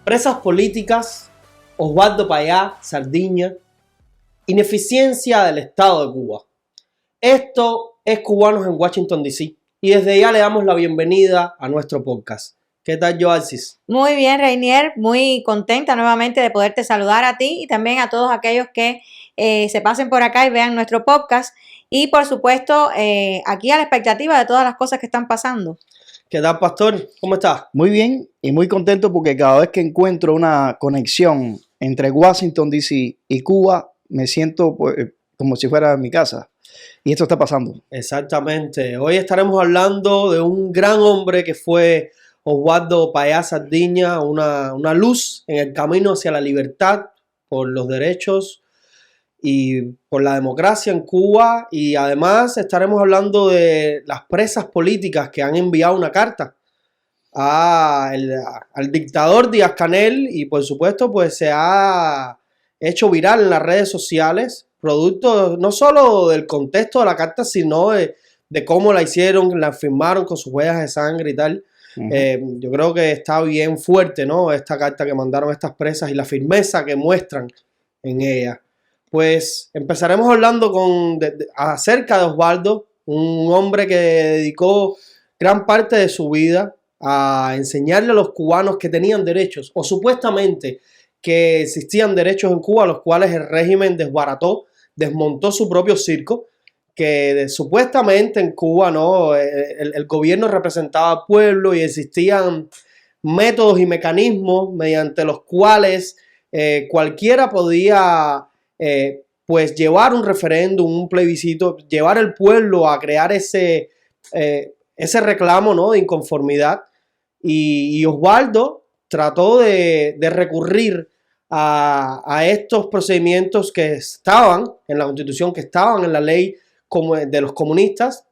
Presas políticas, Osvaldo Payá, Sardiña, ineficiencia del Estado de Cuba. Esto es Cubanos en Washington, D.C. y desde ya le damos la bienvenida a nuestro podcast. ¿Qué tal, Joalsis? Muy bien, Reinier, muy contenta nuevamente de poderte saludar a ti y también a todos aquellos que se pasen por acá y vean nuestro podcast. Y por supuesto, aquí a la expectativa de todas las cosas que están pasando. ¿Qué tal, Pastor? ¿Cómo estás? Muy bien y muy contento porque cada vez que encuentro una conexión entre Washington, D.C. y Cuba, me siento como si fuera en mi casa. Y esto está pasando. Exactamente. Hoy estaremos hablando de un gran hombre que fue Osvaldo Payá Sardiña, una luz en el camino hacia la libertad por los derechos y por la democracia en Cuba, y además estaremos hablando de las presas políticas que han enviado una carta al dictador Díaz-Canel, y por supuesto pues se ha hecho viral en las redes sociales, producto no solo del contexto de la carta, sino de cómo la hicieron, la firmaron con sus huellas de sangre y tal. Yo creo que está bien fuerte, ¿no?, esta carta que mandaron estas presas y la firmeza que muestran en ella. Pues empezaremos hablando acerca de Osvaldo, un hombre que dedicó gran parte de su vida a enseñarle a los cubanos que tenían derechos, o supuestamente que existían derechos en Cuba, los cuales el régimen desbarató, desmontó su propio circo, que supuestamente en Cuba, ¿no?, el gobierno representaba al pueblo y existían métodos y mecanismos mediante los cuales cualquiera podía pues llevar un referéndum, un plebiscito, llevar al pueblo a crear ese reclamo, ¿no?, de inconformidad. Y Osvaldo trató de recurrir a estos procedimientos que estaban en la Constitución, que estaban en la ley de los comunistas,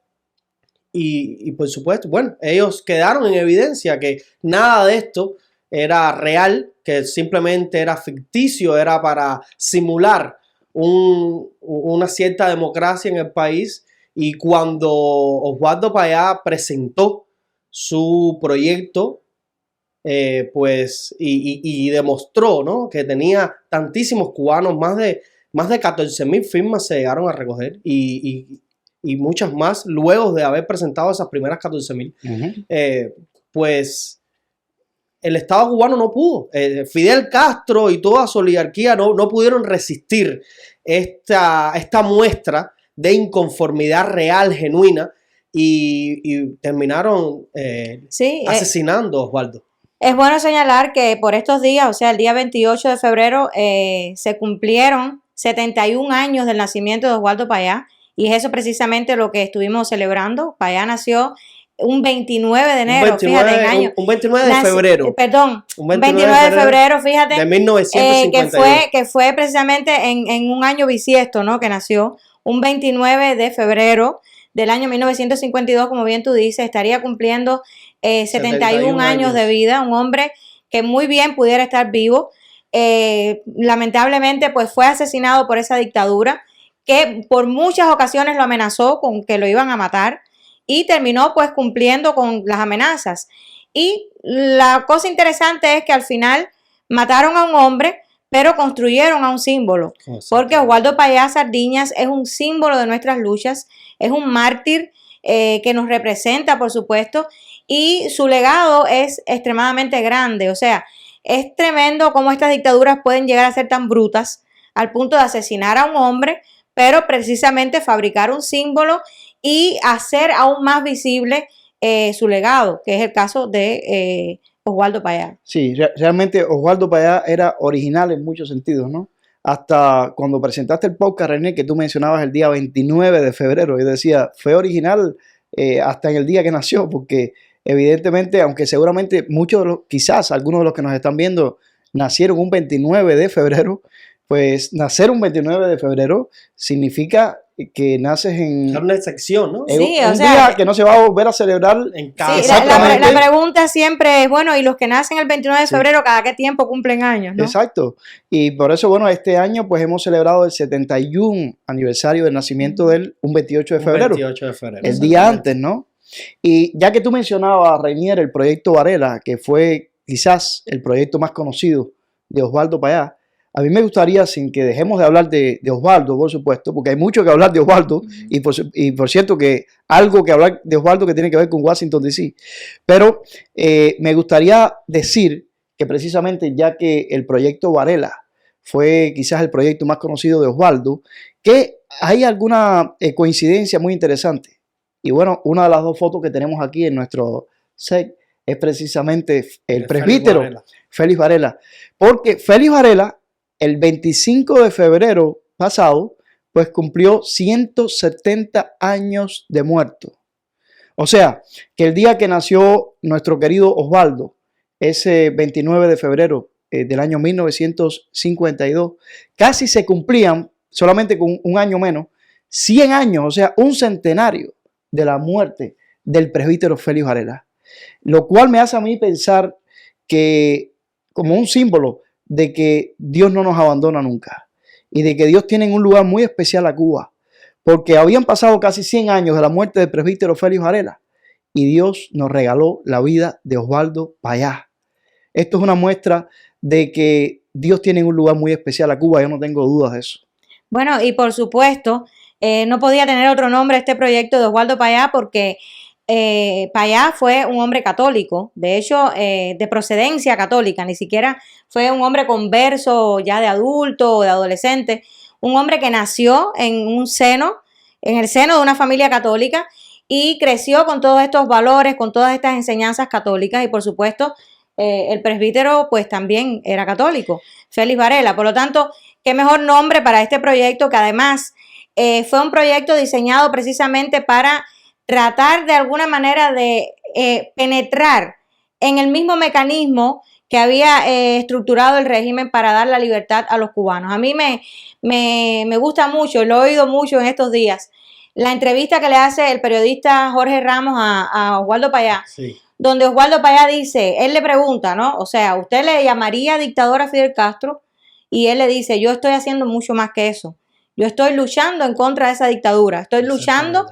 y por supuesto, bueno, ellos quedaron en evidencia que nada de esto era real, que simplemente era ficticio, era para simular una cierta democracia en el país. Y cuando Osvaldo Payá presentó su proyecto, pues y demostró, ¿no?, que tenía tantísimos cubanos, más de 14,000 firmas se llegaron a recoger, y muchas más luego de haber presentado esas primeras 14,000. Pues el Estado cubano no pudo. Fidel Castro y toda su oligarquía no pudieron resistir esta muestra de inconformidad real, genuina, y terminaron asesinando a Osvaldo. Es bueno señalar que por estos días, o sea, el día 28 de febrero, se cumplieron 71 años del nacimiento de Osvaldo Payá, y es eso precisamente lo que estuvimos celebrando. Payá nació un 29 de enero, fíjate, en año. Un 29 de febrero. Perdón, un 29 de febrero, fíjate. De 1952. Que fue precisamente en un año bisiesto, ¿no?, que nació. Un 29 de febrero del año 1952, como bien tú dices, estaría cumpliendo 71 años de vida. Un hombre que muy bien pudiera estar vivo. Lamentablemente, pues fue asesinado por esa dictadura que por muchas ocasiones lo amenazó con que lo iban a matar, y terminó pues cumpliendo con las amenazas. Y la cosa interesante es que al final mataron a un hombre, pero construyeron a un símbolo, porque Osvaldo Payá Sardiñas es un símbolo de nuestras luchas, es un mártir que nos representa, por supuesto, y su legado es extremadamente grande. O sea, es tremendo cómo estas dictaduras pueden llegar a ser tan brutas al punto de asesinar a un hombre, pero precisamente fabricar un símbolo y hacer aún más visible su legado, que es el caso de Osvaldo Payá. Sí, realmente Osvaldo Payá era original en muchos sentidos, ¿no? Hasta cuando presentaste el podcast, René, que tú mencionabas el día 29 de febrero, yo decía, fue original hasta en el día que nació, porque evidentemente, aunque seguramente quizás algunos de los que nos están viendo nacieron un 29 de febrero, pues nacer un 29 de febrero significa que naces en una excepción, ¿no? Sí, un día que no se va a volver a celebrar en casa. Sí, la pregunta siempre es, bueno, ¿y los que nacen el 29 de febrero, cada qué tiempo cumplen años, no? Exacto. Y por eso, bueno, este año pues hemos celebrado el 71 aniversario del nacimiento de él, un 28 de febrero. 28 de febrero. El día antes, ¿no? Y ya que tú mencionabas, Reinier, el proyecto Varela, que fue quizás el proyecto más conocido de Osvaldo Payá. A mí me gustaría, sin que dejemos de hablar de Osvaldo, por supuesto, porque hay mucho que hablar de Osvaldo, y por cierto que algo que hablar de Osvaldo que tiene que ver con Washington, D.C. Pero me gustaría decir que precisamente ya que el proyecto Varela fue quizás el proyecto más conocido de Osvaldo, que hay alguna coincidencia muy interesante. Y bueno, una de las dos fotos que tenemos aquí en nuestro set es precisamente el presbítero Félix Varela. Porque Félix Varela, el 25 de febrero pasado, pues cumplió 170 años de muerto. O sea, que el día que nació nuestro querido Osvaldo, ese 29 de febrero del año 1952, casi se cumplían, solamente con un año menos, 100 años, o sea, un centenario de la muerte del presbítero Félix Varela. Lo cual me hace a mí pensar que, como un símbolo de que Dios no nos abandona nunca y de que Dios tiene un lugar muy especial a Cuba, porque habían pasado casi 100 años de la muerte del presbítero Félix Varela y Dios nos regaló la vida de Osvaldo Payá. Esto es una muestra de que Dios tiene un lugar muy especial a Cuba, yo no tengo dudas de eso. Bueno, y por supuesto, no podía tener otro nombre este proyecto de Osvaldo Payá porque Payá fue un hombre católico, de hecho, de procedencia católica, ni siquiera fue un hombre converso ya de adulto o de adolescente, un hombre que nació en el seno de una familia católica y creció con todos estos valores, con todas estas enseñanzas católicas y por supuesto el presbítero pues también era católico, Félix Varela. Por lo tanto, qué mejor nombre para este proyecto que además fue un proyecto diseñado precisamente para tratar de alguna manera de penetrar en el mismo mecanismo que había estructurado el régimen para dar la libertad a los cubanos. A mí me gusta mucho, lo he oído mucho en estos días, la entrevista que le hace el periodista Jorge Ramos a Osvaldo Payá, sí, donde Osvaldo Payá dice, él le pregunta, ¿no? O sea, ¿usted le llamaría dictador a Fidel Castro? Y él le dice, yo estoy haciendo mucho más que eso. Yo estoy luchando en contra de esa dictadura. Estoy luchando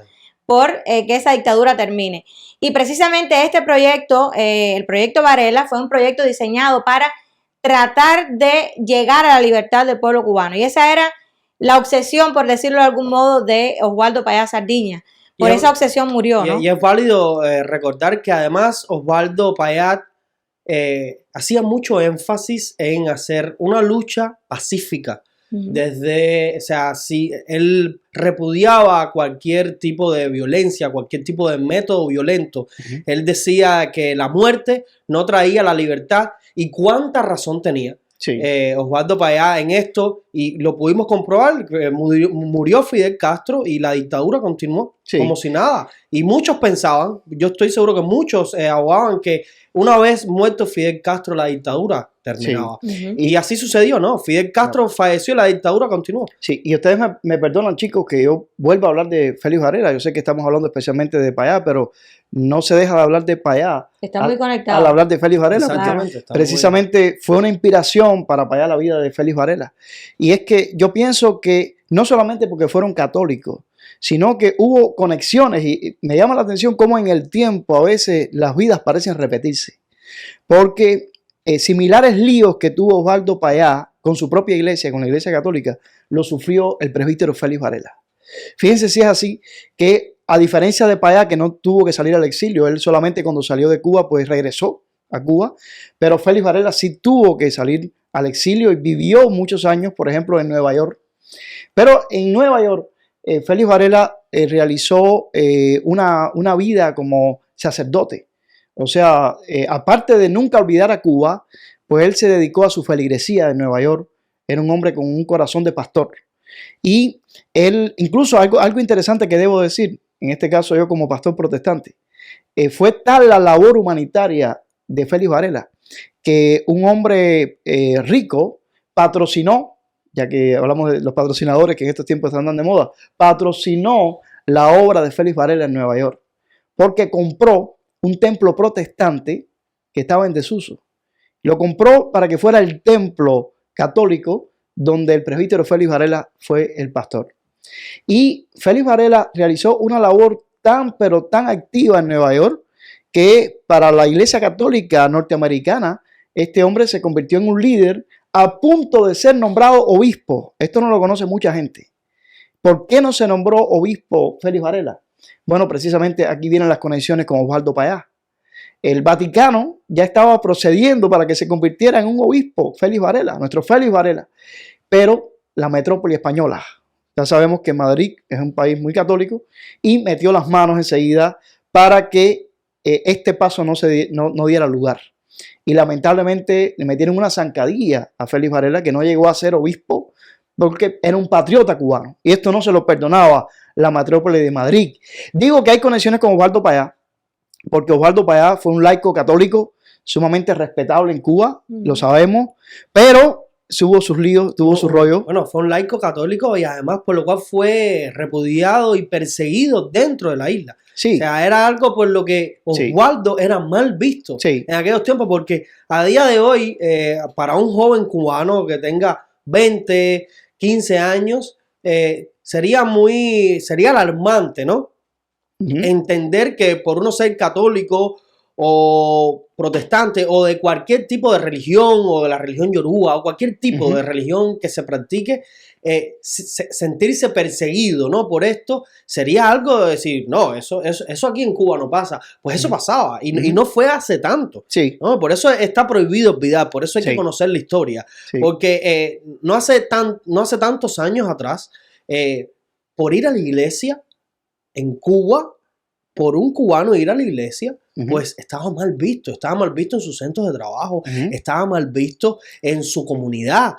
por que esa dictadura termine. Y precisamente este proyecto, el proyecto Varela, fue un proyecto diseñado para tratar de llegar a la libertad del pueblo cubano. Y esa era la obsesión, por decirlo de algún modo, de Osvaldo Payá Sardiña. Por esa obsesión murió, ¿no? Y es válido recordar que además Osvaldo Payá hacía mucho énfasis en hacer una lucha pacífica. Desde, o sea, si él repudiaba cualquier tipo de violencia, cualquier tipo de método violento, él decía que la muerte no traía la libertad y cuánta razón tenía. Sí. Osvaldo Payá en esto, y lo pudimos comprobar, murió Fidel Castro y la dictadura continuó como si nada. Y muchos pensaban, yo estoy seguro que muchos abogaban que una vez muerto Fidel Castro la dictadura terminaba. Y así sucedió, ¿no? Fidel Castro falleció y la dictadura continuó. Sí, y ustedes me perdonan, chicos, que yo vuelva a hablar de Félix Varela. Yo sé que estamos hablando especialmente de Payá, pero no se deja de hablar de Payá. Está muy conectado. Al hablar de Félix Varela. Exactamente. Precisamente fue una inspiración para Payá la vida de Félix Varela. Y es que yo pienso que no solamente porque fueron católicos, sino que hubo conexiones y me llama la atención cómo en el tiempo a veces las vidas parecen repetirse. Porque similares líos que tuvo Osvaldo Payá con su propia iglesia, con la iglesia católica, lo sufrió el presbítero Félix Varela. Fíjense si es así que a diferencia de Payá, que no tuvo que salir al exilio, él solamente cuando salió de Cuba pues regresó a Cuba, pero Félix Varela sí tuvo que salir al exilio y vivió muchos años, por ejemplo, en Nueva York. Pero en Nueva York, Félix Varela realizó una vida como sacerdote. O sea, aparte de nunca olvidar a Cuba, pues él se dedicó a su feligresía en Nueva York. Era un hombre con un corazón de pastor. Y él, incluso algo interesante que debo decir, en este caso yo como pastor protestante, fue tal la labor humanitaria de Félix Varela que un hombre rico patrocinó, ya que hablamos de los patrocinadores que en estos tiempos están de moda, patrocinó la obra de Félix Varela en Nueva York, porque compró un templo protestante que estaba en desuso. Lo compró para que fuera el templo católico donde el presbítero Félix Varela fue el pastor. Y Félix Varela realizó una labor pero tan activa en Nueva York que para la Iglesia Católica norteamericana este hombre se convirtió en un líder a punto de ser nombrado obispo. Esto no lo conoce mucha gente. ¿Por qué no se nombró obispo Félix Varela? Bueno, precisamente aquí vienen las conexiones con Osvaldo Payá. El Vaticano ya estaba procediendo para que se convirtiera en un obispo, Félix Varela, nuestro Félix Varela. Pero la metrópoli española, ya sabemos que Madrid es un país muy católico y metió las manos enseguida para que este paso no diera lugar. Y lamentablemente le metieron una zancadilla a Félix Varela, que no llegó a ser obispo porque era un patriota cubano. Y esto no se lo perdonaba la metrópoli de Madrid. Digo que hay conexiones con Osvaldo Payá, porque Osvaldo Payá fue un laico católico sumamente respetable en Cuba, lo sabemos, pero tuvo sus líos, tuvo su rollo. Bueno, fue un laico católico y además por lo cual fue repudiado y perseguido dentro de la isla. Sí. O sea, era algo por lo que Osvaldo era mal visto en aquellos tiempos, porque a día de hoy, para un joven cubano que tenga 20, 15 años, sería alarmante, ¿no? Entender que por uno ser católico o protestante o de cualquier tipo de religión o de la religión yoruba o cualquier tipo de religión que se practique, sentirse perseguido, ¿no? Por esto sería algo de decir, no, eso aquí en Cuba no pasa. Pues eso pasaba y no fue hace tanto, ¿no? Por eso está prohibido olvidar, por eso hay que conocer la historia, porque no hace tantos años atrás, por ir a la iglesia en Cuba, por un cubano ir a la iglesia, pues estaba mal visto en sus centros de trabajo, estaba mal visto en su comunidad.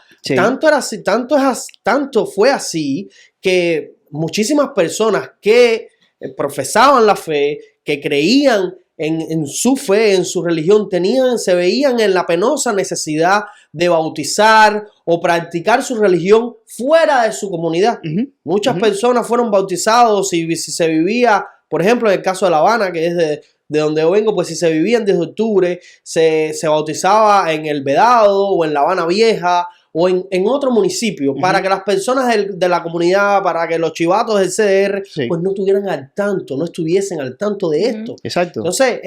Tanto fue así que muchísimas personas que profesaban la fe, que creían en su fe, en su religión, se veían en la penosa necesidad de bautizar o practicar su religión fuera de su comunidad. Muchas personas fueron bautizados y si se vivía, por ejemplo, en el caso de La Habana, que es de donde yo vengo, pues si se vivía en 10 de octubre, se bautizaba en El Vedado o en La Habana Vieja o en otro municipio, para que las personas de la comunidad, para que los chivatos del CDR, pues no estuvieran al tanto, no estuviesen al tanto de esto. Exacto. Entonces,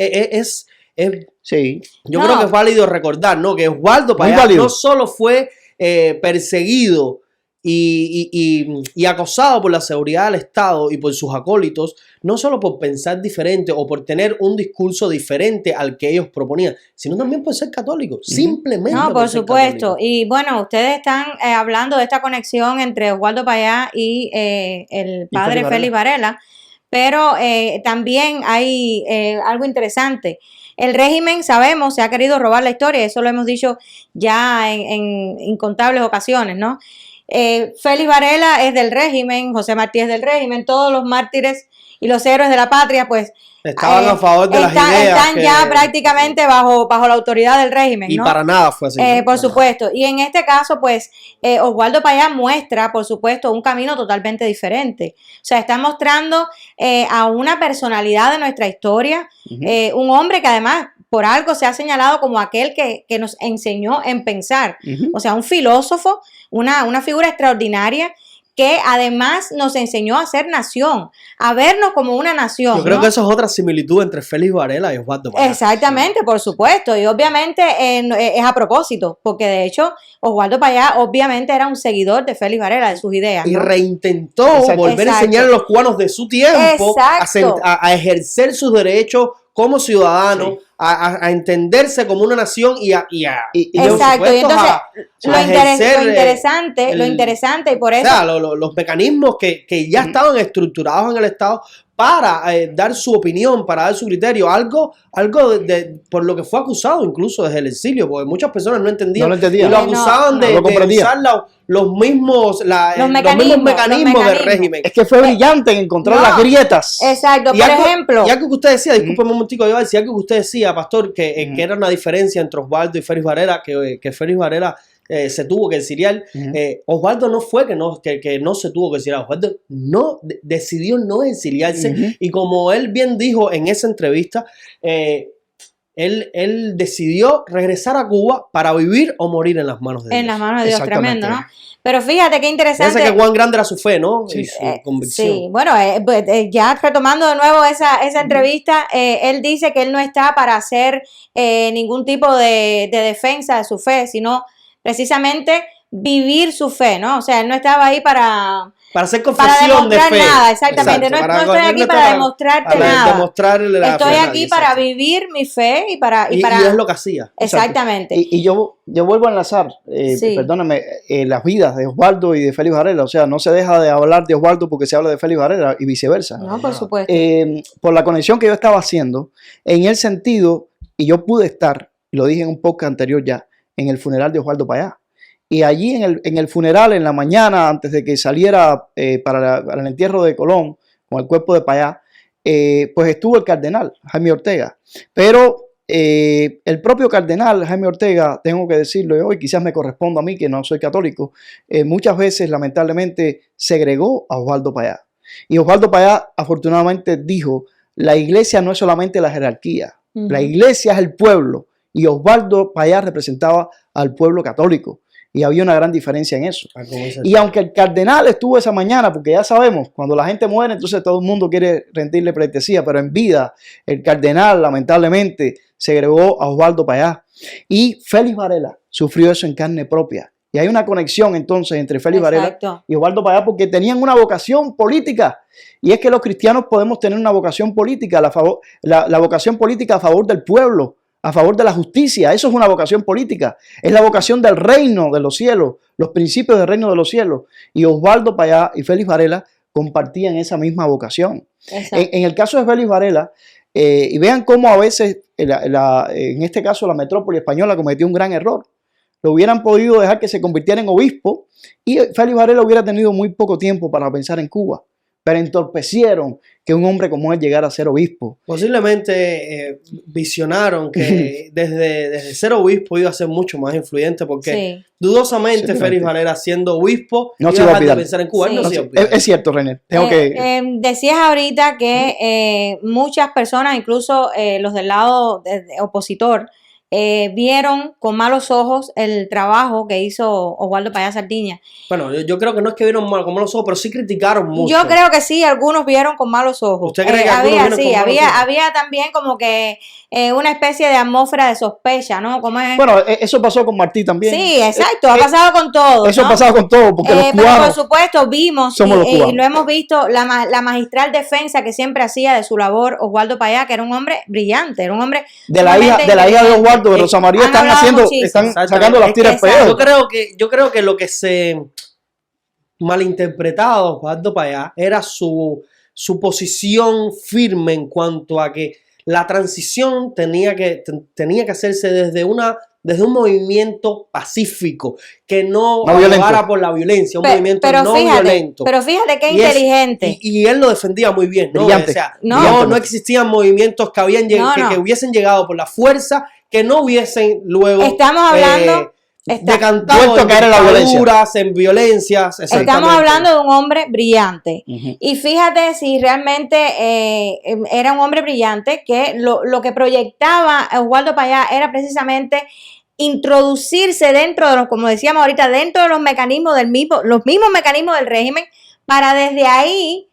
yo creo que es válido recordar, ¿no? Que Osvaldo Payá no solo fue perseguido y acosado por la seguridad del Estado y por sus acólitos, no solo por pensar diferente o por tener un discurso diferente al que ellos proponían, sino también por ser católico, simplemente. No, por supuesto. Y bueno, ustedes están hablando de esta conexión entre Osvaldo Payá y el padre Félix Varela, pero también hay algo interesante. El régimen, sabemos, se ha querido robar la historia, eso lo hemos dicho ya en incontables ocasiones, ¿no? Félix Varela es del régimen, José Martí es del régimen, todos los mártires y los héroes de la patria, pues estaban a favor de las ideas. Están ya prácticamente bajo la autoridad del régimen, ¿no? Y para nada fue así. Por supuesto. Y en este caso, pues, Osvaldo Payá muestra, por supuesto, un camino totalmente diferente. O sea, está mostrando a una personalidad de nuestra historia, un hombre que además, por algo se ha señalado como aquel que nos enseñó en pensar. O sea, un filósofo, una figura extraordinaria, que además nos enseñó a ser nación, a vernos como una nación. Yo creo que eso es otra similitud entre Félix Varela y Osvaldo Payá. Exactamente, por supuesto, y obviamente es a propósito, porque de hecho Osvaldo Payá obviamente era un seguidor de Félix Varela, de sus ideas, ¿no? Y reintentó volver a enseñar a los cubanos de su tiempo a ejercer sus derechos como ciudadanos, a entenderse como una nación exacto, y entonces lo interesante y por eso, o sea, los mecanismos que ya estaban estructurados en el Estado para dar su opinión, para dar su criterio, algo por lo que fue acusado incluso desde el exilio, porque muchas personas no entendían. Y lo acusaban de usar los mismos mecanismos del régimen. Es que fue brillante en encontrar las grietas. Exacto, por ejemplo. Y algo que usted decía, disculpe un momentico, yo decía algo que usted decía, pastor, que era una diferencia entre Osvaldo y Félix Varela, que Félix Varela se tuvo que exiliar. Osvaldo no fue que no se tuvo que exiliar. Osvaldo decidió no exiliarse. Y como él bien dijo en esa entrevista, él decidió regresar a Cuba para vivir o morir en las manos de Dios. En las manos de Dios, Exactamente. tremendo, ¿no? Pero fíjate qué interesante. Piensa que cuán grande era su fe, ¿no? Sí. Y su convicción. Sí, bueno, pues, ya retomando de nuevo esa entrevista, él dice que él no está para hacer ningún tipo de defensa de su fe, sino precisamente vivir su fe, ¿no? O sea, él no estaba ahí para hacer para confesión de demostrar fe. nada, exactamente. Exacto, No estoy aquí para demostrarte para nada. demostrarle la Estoy fe a aquí nadie, para exacto. vivir mi fe y para... Y es lo que hacía. Exactamente. Y yo vuelvo a enlazar, Sí. perdóname, las vidas de Osvaldo y de Félix Varela. O sea, no se deja de hablar de Osvaldo porque se habla de Félix Varela y viceversa. No, por supuesto. Por la conexión que yo estaba haciendo, en el sentido, y yo pude estar, lo dije en un podcast anterior ya, en el funeral de Osvaldo Payá. Y allí en el funeral, en la mañana, antes de que saliera para el entierro de Colón, con el cuerpo de Payá, pues estuvo el cardenal Jaime Ortega. Pero el propio cardenal Jaime Ortega, tengo que decirlo hoy, quizás me corresponda a mí, que no soy católico, muchas veces, lamentablemente, segregó a Osvaldo Payá. Y Osvaldo Payá, afortunadamente, dijo, la iglesia no es solamente la jerarquía, la iglesia es el pueblo. Y Osvaldo Payá representaba al pueblo católico. Y había una gran diferencia en eso. Y aunque el cardenal estuvo esa mañana, porque ya sabemos, cuando la gente muere, entonces todo el mundo quiere rendirle pleitesía, pero en vida, el cardenal lamentablemente segregó a Osvaldo Payá. Y Félix Varela sufrió eso en carne propia. Y hay una conexión entonces entre Félix Varela y Osvaldo Payá porque tenían una vocación política. Y es que los cristianos podemos tener una vocación política, la vocación política a favor del pueblo, a favor de la justicia. Eso es una vocación política. Es la vocación del reino de los cielos, los principios del reino de los cielos. Y Osvaldo Payá y Félix Varela compartían esa misma vocación. En el caso de Félix Varela, y vean cómo a veces, en este caso, la metrópoli española cometió un gran error. Lo hubieran podido dejar que se convirtiera en obispo y Félix Varela hubiera tenido muy poco tiempo para pensar en Cuba. Pero entorpecieron que un hombre como él llegara a ser obispo. Posiblemente visionaron que desde ser obispo iba a ser mucho más influyente porque dudosamente Félix Varela siendo obispo no iba a dejar de pensar en Cuba. Es cierto, René. Decías ahorita que muchas personas, incluso los del lado opositor, vieron con malos ojos el trabajo que hizo Osvaldo Payá Sardiña. Bueno, yo creo que no es que vieron con malos ojos, pero sí criticaron mucho. Yo creo que sí, algunos vieron con malos ojos. ¿Usted cree que había también como que una especie de atmósfera de sospecha, ¿no? ¿Cómo es? Bueno, eso pasó con Martí también. Sí, exacto, ha pasado con todo. Eso ha pasado con todo, porque los cubanos, pero por supuesto vimos y lo hemos visto, la magistral defensa que siempre hacía de su labor Osvaldo Payá, que era un hombre brillante, era un hombre de la hija de Osvaldo, de Rosa María, están sacando las tiras peor. Yo creo que lo que se malinterpretaba de Osvaldo Payá era su posición firme en cuanto a que la transición tenía que hacerse desde un movimiento pacífico, que no llevara por la violencia, un movimiento no violento. Pero fíjate qué inteligente. Y él lo defendía muy bien, ¿no? Brillante. O sea, no existían movimientos que hubiesen llegado por la fuerza, que no hubiesen luego estamos hablando decantado en dictaduras, en violencias. Estamos hablando de un hombre brillante. Y fíjate si realmente era un hombre brillante, que lo que proyectaba Osvaldo Payá era precisamente introducirse dentro de los, como decíamos ahorita, dentro de los mecanismos los mismos mecanismos del régimen, para desde ahí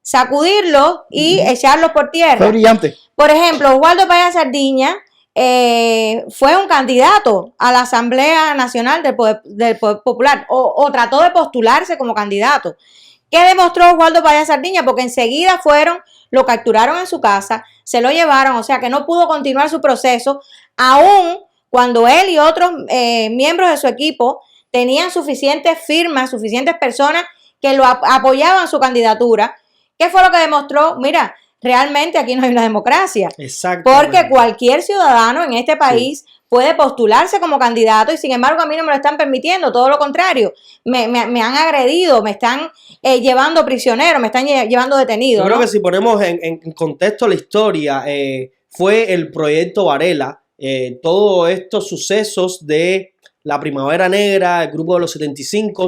sacudirlos y echarlos por tierra. Fue brillante. Por ejemplo, Osvaldo Payá Sardiña fue un candidato a la Asamblea Nacional del Poder Popular o trató de postularse como candidato. ¿Qué demostró Osvaldo Payá Sardiña? Porque enseguida lo capturaron en su casa, se lo llevaron, o sea que no pudo continuar su proceso, aún cuando él y otros miembros de su equipo tenían suficientes firmas, suficientes personas que lo apoyaban su candidatura. ¿Qué fue lo que demostró? Mira, realmente aquí no hay una democracia. Porque cualquier ciudadano en este país puede postularse como candidato y sin embargo a mí no me lo están permitiendo, todo lo contrario. Me han agredido, me están llevando prisionero, me están llevando detenido. Yo creo que si ponemos en contexto la historia, fue el proyecto Varela, todos estos sucesos de la Primavera Negra, el Grupo de los 75,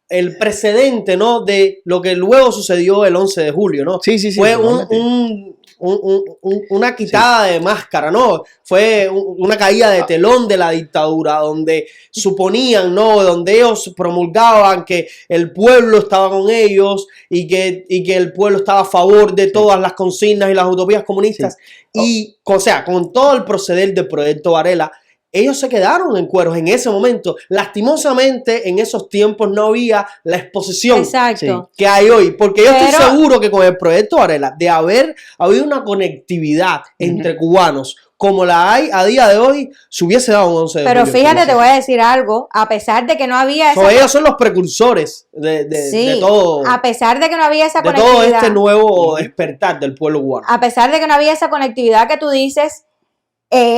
el precedente, ¿no?, de lo que luego sucedió el 11 de julio, ¿no? Sí, fue un una quitada de máscara, ¿no? Fue una caída de telón de la dictadura, donde suponían, ¿no? Donde ellos promulgaban que el pueblo estaba con ellos y que el pueblo estaba a favor de todas las consignas y las utopías comunistas. Y, o sea, con todo el proceder del proyecto Varela, ellos se quedaron en cueros en ese momento. Lastimosamente, en esos tiempos no había la exposición que hay hoy. Porque yo estoy seguro que con el proyecto Varela, de haber habido una conectividad entre cubanos como la hay a día de hoy, se hubiese dado un 11 de julio. Pero fíjate, te voy a decir algo. A pesar de que no había ellos son los precursores de todo. A pesar de que no había esa conectividad. De todo este nuevo despertar del pueblo cubano. A pesar de que no había esa conectividad que tú dices,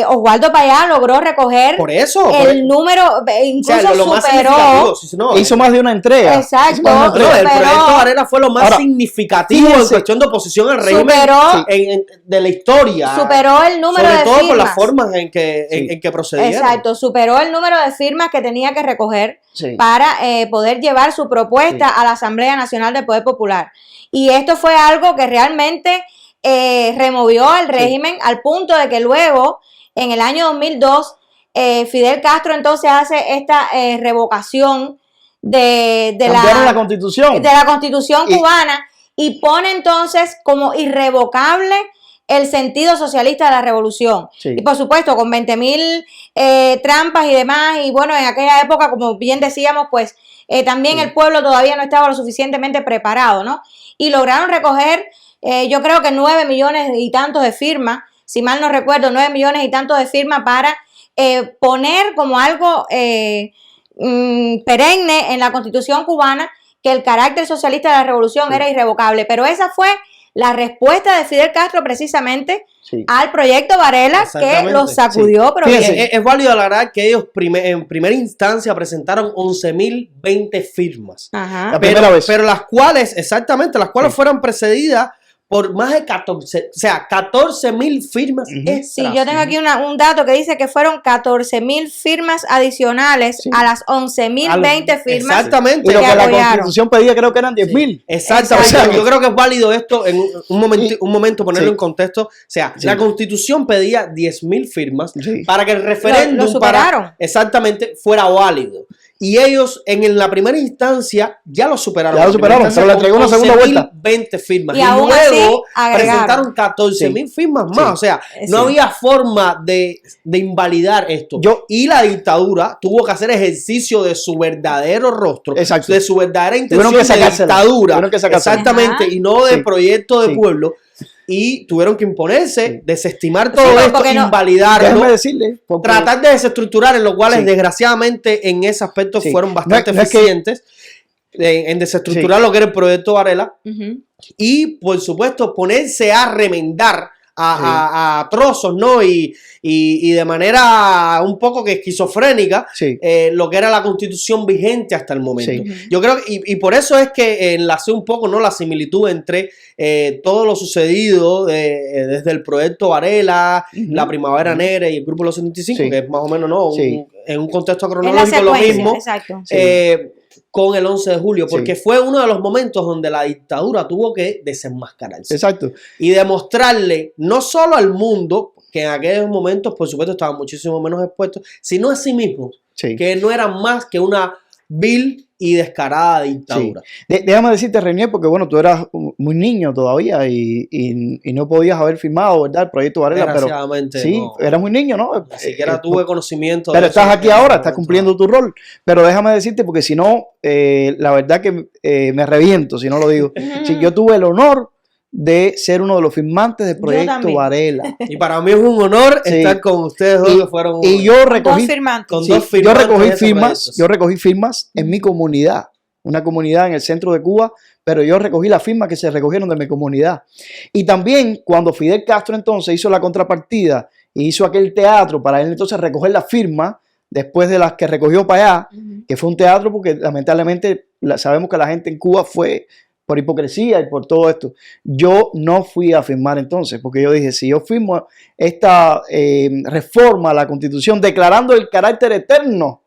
Oswaldo Payá logró recoger el número, incluso superó. Hizo más de una entrega. Exacto. El proyecto Varela fue lo más significativo en cuestión de oposición al régimen de la historia. Superó el número de firmas. Sobre todo por las formas en que procedieron. Exacto, superó el número de firmas que tenía que recoger para poder llevar su propuesta a la Asamblea Nacional del Poder Popular. Y esto fue algo que realmente removió al régimen al punto de que luego, en el año 2002, Fidel Castro entonces hace esta revocación de la Constitución cubana y pone entonces como irrevocable el sentido socialista de la revolución. Y por supuesto, con 20.000 trampas y demás, y bueno, en aquella época, como bien decíamos, pues también el pueblo todavía no estaba lo suficientemente preparado, ¿no? Y lograron recoger yo creo que 9 millones y tantos de firmas, si mal no recuerdo, 9 millones y tantos de firmas para poner como algo perenne en la Constitución cubana que el carácter socialista de la revolución era irrevocable. Pero esa fue la respuesta de Fidel Castro precisamente al proyecto Varela, que los sacudió. Pero es válido aclarar que ellos en primera instancia presentaron 11.020 firmas. La primera vez. Pero las cuales fueron precedidas por más de 14.000 firmas extras. Sí, yo tengo aquí un dato que dice que fueron 14.000 firmas adicionales a las 11.020 firmas. Exactamente. Y lo que la Constitución pedía creo que eran 10.000. Exactamente. Yo creo que es válido esto en un momento ponerlo en contexto. O sea, la Constitución pedía 10.000 firmas para que el referéndum fuera válido. Y ellos en la primera instancia ya lo superaron. Pero le entregó una segunda vuelta. 20 firmas. Y luego presentaron 14.000 firmas más. O sea, no había forma de invalidar esto. Y la dictadura tuvo que hacer ejercicio de su verdadero rostro, de su verdadera intención de dictadura. Exactamente, y no de proyecto de pueblo. Y tuvieron que imponerse, desestimar todo esto, invalidarlo, tratar de desestructurar, en lo cual desgraciadamente en ese aspecto fueron bastante eficientes en desestructurar lo que era el proyecto Varela y por supuesto ponerse a remendar a trozos, ¿no? Y de manera un poco que esquizofrénica lo que era la Constitución vigente hasta el momento. Yo creo y por eso es que enlacé un poco, ¿no?, la similitud entre todo lo sucedido desde el proyecto Varela, la Primavera Negra y el Grupo de los 75, que es más o menos, ¿no?, en un contexto cronológico lo mismo. Con el 11 de julio, porque fue uno de los momentos donde la dictadura tuvo que desenmascararse. Y demostrarle no solo al mundo, que en aquellos momentos, por supuesto, estaban muchísimo menos expuestos, sino a sí mismos, que no eran más que una vil y descarada dictadura. Déjame decirte, Reinier, porque bueno, tú eras muy niño todavía y no podías haber firmado, ¿verdad?, el proyecto Varela, pero eras muy niño, ¿no? Ni siquiera tuve conocimiento. Pero estás aquí ahora, estás cumpliendo tu rol. Pero déjame decirte, porque si no, la verdad que me reviento si no lo digo. Yo tuve el honor de ser uno de los firmantes del proyecto Varela. Y para mí es un honor estar con ustedes dos, que fueron y yo recogí, dos firmantes. Con dos firmantes. Yo recogí firmas en mi comunidad, una comunidad en el centro de Cuba, pero yo recogí las firmas que se recogieron de mi comunidad. Y también cuando Fidel Castro entonces hizo la contrapartida y hizo aquel teatro para él entonces recoger las firmas después de las que recogió para allá, que fue un teatro porque lamentablemente sabemos que la gente en Cuba fue por hipocresía y por todo esto. Yo no fui a firmar entonces, porque yo dije, si yo firmo esta reforma a la Constitución declarando el carácter eterno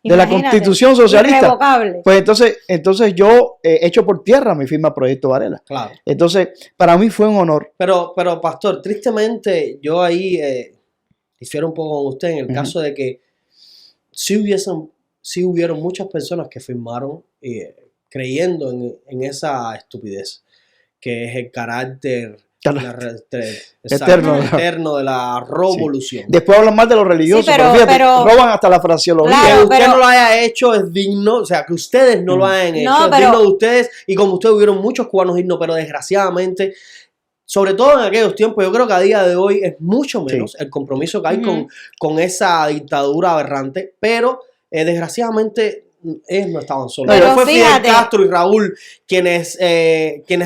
de la Imagínate, Constitución socialista. irrevocable. Pues entonces yo echo por tierra mi firma al Proyecto Varela. Claro. Entonces, para mí fue un honor. Pero pastor, tristemente yo ahí difiero un poco con usted en el Ujú. caso de que sí hubieron muchas personas que firmaron creyendo en esa estupidez, que es el carácter Eterno. eterno de la revolución. Después hablan mal de los religiosos, Sí, pero fíjate, pero- roban hasta la fraseología. Claro, Que usted pero- no lo haya hecho es digno, o sea, que ustedes no lo hayan hecho No, es pero- digno de ustedes, y como ustedes hubieron muchos cubanos dignos, pero desgraciadamente, sobre todo en aquellos tiempos, yo creo que a día de hoy es mucho menos el compromiso que hay Ujú. con esa dictadura aberrante, pero desgraciadamente ellos no estaban solos. Pero Fue Fidel fíjate- Castro y Raúl quienes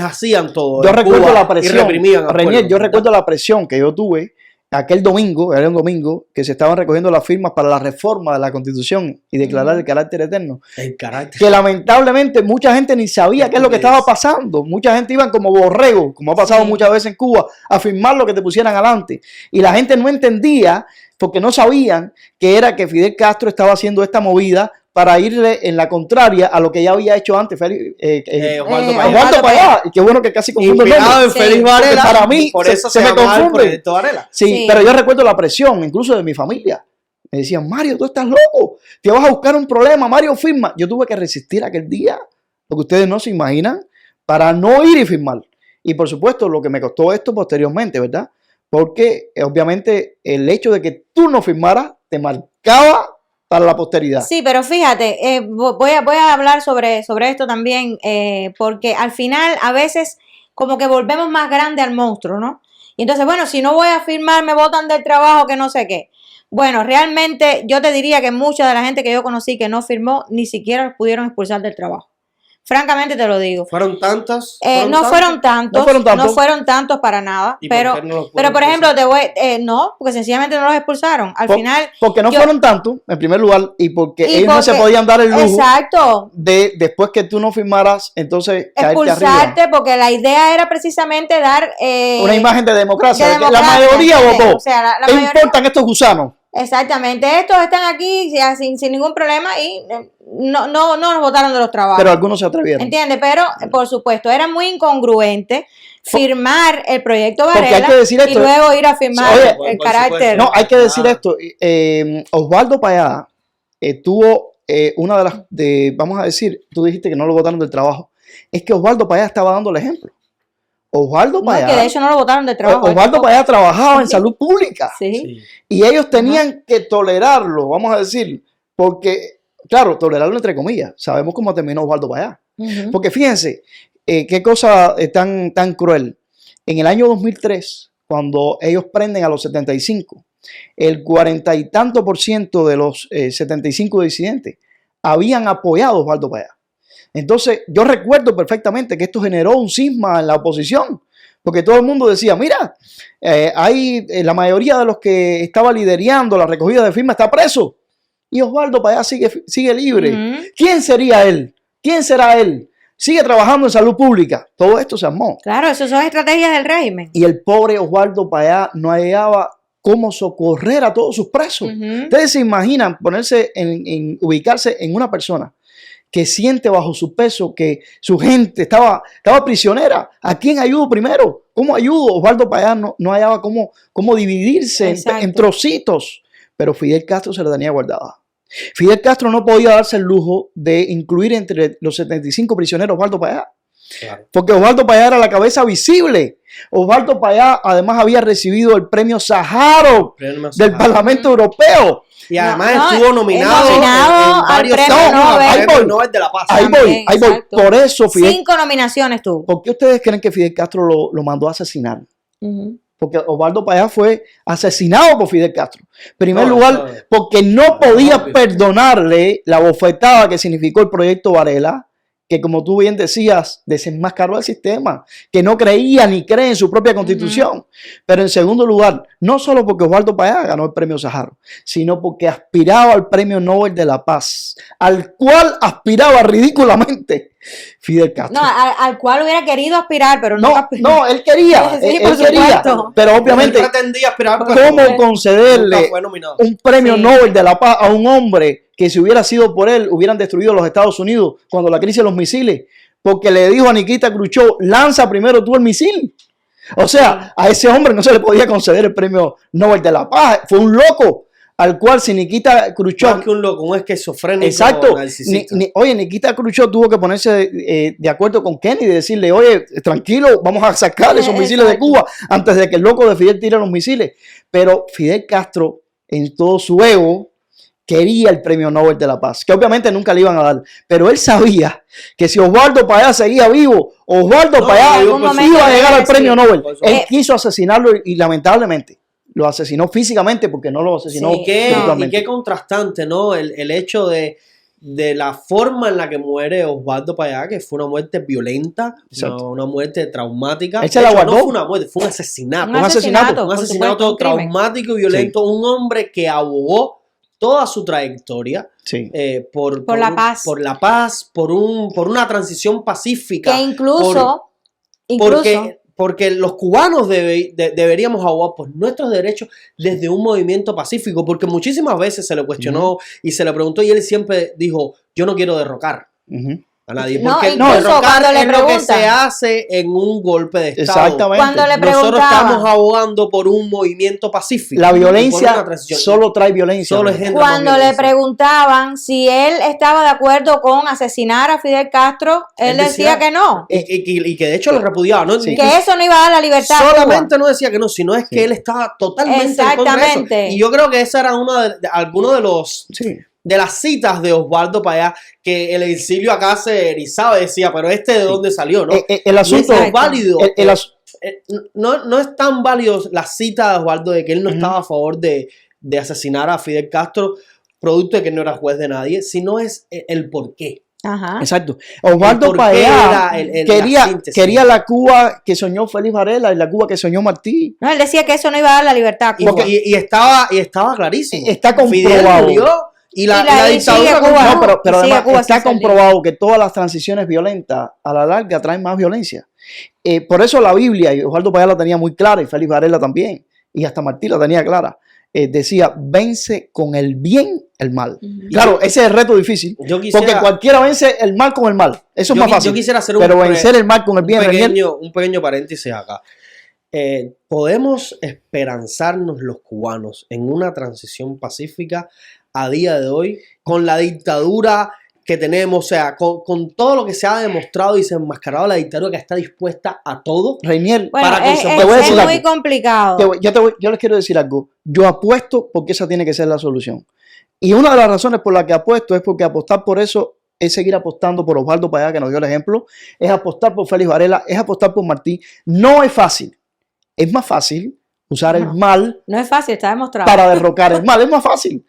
hacían todo Yo en recuerdo Cuba la presión, y reprimían al Renier, pueblo, yo ¿verdad? recuerdo la presión que yo tuve aquel domingo, era un domingo, que se estaban recogiendo las firmas para la reforma de la Constitución y declarar el carácter eterno. El carácter. Que lamentablemente mucha gente ni sabía qué es lo que estaba Estupidez. pasando. Mucha gente iban como borregos, como ha pasado Sí. muchas veces en Cuba, a firmar lo que te pusieran adelante. Y la gente no entendía, porque no sabían que era que Fidel Castro estaba haciendo esta movida para irle en la contraria a lo que ya había hecho antes Osvaldo Eh, Payá. Osvaldo Payá. Y qué bueno que casi confundo el Inspirado nombre. en Sí. Félix Varela, Porque para mí por se- eso se se me llamaba el confunde. Proyecto Varela. Sí, Sí. pero yo recuerdo la presión, incluso de mi familia. Me decían, Mario, tú estás loco, te vas a buscar un problema, Mario, firma. Yo tuve que resistir aquel día, lo que ustedes no se imaginan, para no ir y firmar. Y por supuesto, lo que me costó esto posteriormente, ¿verdad? Porque obviamente el hecho de que tú no firmaras te marcaba para la posteridad. Sí, pero fíjate, voy a hablar sobre esto también, porque al final a veces como que volvemos más grande al monstruo, ¿no? Y entonces, bueno, si no voy a firmar, me botan del trabajo, que no sé qué. Bueno, realmente yo te diría que mucha de la gente que yo conocí que no firmó, ni siquiera los pudieron expulsar del trabajo. Francamente te lo digo. ¿Fueron tantas? No fueron tantos, no fueron tantos para nada, ¿Y por pero, qué no los pero por fueron ejemplo, no, porque sencillamente no los expulsaron. Al final, Porque no yo- fueron tantos, en primer lugar, y porque Y ellos no se porque- podían dar el lujo exacto, de, después que tú no firmaras, entonces caerte arriba. expulsarte, porque la idea era precisamente dar Una imagen de democracia, de de que democracia, la mayoría ¿entiendes? votó. O sea, la ¿Qué mayoría- importan estos gusanos? Exactamente, estos están aquí ya sin ningún problema y no nos votaron de los trabajos. Pero algunos se atrevieron. ¿Entiendes? Pero, por supuesto, era muy incongruente firmar el proyecto Porque hay Varela que decir y esto. luego ir a firmar Oye, el por carácter. supuesto. No, hay que decir Ah. esto. Osvaldo Payá tuvo una de las, vamos a decir, tú dijiste que no lo votaron del trabajo. Es que Osvaldo Payá estaba dando el ejemplo. Osvaldo No, Payá, que de hecho no lo votaron de trabajo. Osvaldo Payá trabajaba en salud pública. Sí. Sí. Y ellos tenían que tolerarlo, vamos a decir, porque, claro, tolerarlo entre comillas. Sabemos cómo terminó Osvaldo Payá. Ujú. Porque fíjense, qué cosa tan cruel. En el año 2003, cuando ellos prenden a los 75, el 40 y tanto % de los 75 disidentes habían apoyado a Osvaldo Payá. Entonces, yo recuerdo perfectamente que esto generó un cisma en la oposición, porque todo el mundo decía, mira, la mayoría de los que estaba liderando la recogida de firmas está preso, y Osvaldo Payá sigue libre. Ujú. ¿Quién sería él? ¿Quién será él? Sigue trabajando en salud pública. Todo esto se armó. Claro, eso son estrategias del régimen. Y el pobre Osvaldo Payá no hallaba cómo socorrer a todos sus presos. Ujú. Ustedes se imaginan ponerse ubicarse en una persona que siente bajo su peso que su gente estaba prisionera. ¿A quién ayudo primero? ¿Cómo ayudo? Osvaldo Payá no hallaba cómo dividirse Exacto. en trocitos. Pero Fidel Castro se la tenía guardada. Fidel Castro no podía darse el lujo de incluir entre los 75 prisioneros a Osvaldo Payá. Claro. Porque Osvaldo Payá era la cabeza visible. Osvaldo Payá además había recibido el premio Sájarov del Parlamento Europeo. Y además No, estuvo es nominado, nominado al varios premio años Nobel. al premio Nobel de la Paz. Ahí También, voy. exacto. Por eso Fidel, 5 nominaciones tuvo. ¿por qué ustedes creen que Fidel Castro lo mandó a asesinar? Ujú. Porque Osvaldo Payá fue asesinado por Fidel Castro. En primer No, lugar, eso- porque no podía obvio. perdonarle la bofetada que significó el proyecto Varela, que como tú bien decías, desenmascaró al sistema, que no creía ni cree en su propia constitución. Pero en segundo lugar, no solo porque Osvaldo Payá ganó el premio Sájarov, sino porque aspiraba al premio Nobel de la Paz, al cual aspiraba ridículamente Fidel Castro. No, al cual hubiera querido aspirar, pero no. No, él quería, Sí, él por quería, supuesto. pero obviamente, Él pretendía aspirar, pero ¿cómo nunca concederle fue nominado. un premio Sí. Nobel de la Paz a un hombre que si hubiera sido por él, hubieran destruido los Estados Unidos cuando la crisis de los misiles, porque le dijo a Nikita Khrushchev, lanza primero tú el misil. O sea, a ese hombre no se le podía conceder el premio Nobel de la Paz. Fue un loco al cual si Nikita Khrushchev... Más que un loco, un esquizofrénico. Exacto. Narcisista. Oye, Nikita Khrushchev tuvo que ponerse de acuerdo con Kennedy y decirle, oye, tranquilo, vamos a sacar esos misiles de Cuba antes de que el loco de Fidel tire los misiles. Pero Fidel Castro, en todo su ego, quería el premio Nobel de la Paz, que obviamente nunca le iban a dar, pero él sabía que si Osvaldo Payá seguía vivo, Osvaldo Payá iba a llegar al premio Nobel. Él quiso asesinarlo y lamentablemente lo asesinó físicamente porque no lo asesinó y qué contrastante, ¿no? El hecho de la forma en la que muere Osvaldo Payá, que fue una muerte violenta, una muerte traumática. Él se la guardó. No fue una muerte, fue un asesinato. Un asesinato traumático y violento. Un hombre que abogó toda su trayectoria por la paz, por una transición pacífica. Que incluso porque los cubanos deberíamos abogar por nuestros derechos desde un movimiento pacífico, porque muchísimas veces se le cuestionó y se le preguntó y él siempre dijo, yo no quiero derrocar a nadie, porque derrocar es lo que se hace en un golpe de Estado. Exactamente. Cuando le nosotros estamos abogando por un movimiento pacífico. La violencia solo trae violencia. Cuando le preguntaban si él estaba de acuerdo con asesinar a Fidel Castro, él decía que no. Y que de hecho lo repudiaba, ¿no? Que eso no iba a dar la libertad. Solamente no decía que no, sino es que él estaba totalmente en contra de eso. Y yo creo que esa era alguno de los... de las citas de Osvaldo Payá, que el exilio acá se erizaba y decía, pero de dónde salió, ¿no? El asunto es válido. No es tan válido la cita de Osvaldo de que él no estaba a favor de asesinar a Fidel Castro, producto de que no era juez de nadie, sino es el por qué. Ajá. Exacto. Osvaldo Payá quería la Cuba que soñó Félix Varela y la Cuba que soñó Martí. No, él decía que eso no iba a dar la libertad. Y estaba clarísimo. Está comprobado. Fidel murió, y la dictadura Cuba. No, pero además está comprobado que todas las transiciones violentas a la larga traen más violencia. Por eso la Biblia, y Osvaldo Payá la tenía muy clara, y Félix Varela también, y hasta Martí la tenía clara, decía, vence con el bien el mal. Claro, ese es el reto difícil, porque cualquiera vence el mal con el mal. Eso es más fácil. Yo quisiera hacer pero vencer el mal con el bien. Un pequeño paréntesis acá. ¿Podemos esperanzarnos los cubanos en una transición pacífica a día de hoy, con la dictadura que tenemos, o sea, con todo lo que se ha demostrado y se ha enmascarado la dictadura que está dispuesta a todo? Reinier, es muy complicado. Yo les quiero decir algo. Yo apuesto porque esa tiene que ser la solución. Y una de las razones por las que apuesto es porque apostar por eso es seguir apostando por Osvaldo Payá, que nos dio el ejemplo, es apostar por Félix Varela, es apostar por Martí. No es fácil. Es más fácil usar el mal. No es fácil, está demostrado. Para derrocar el mal, es más fácil.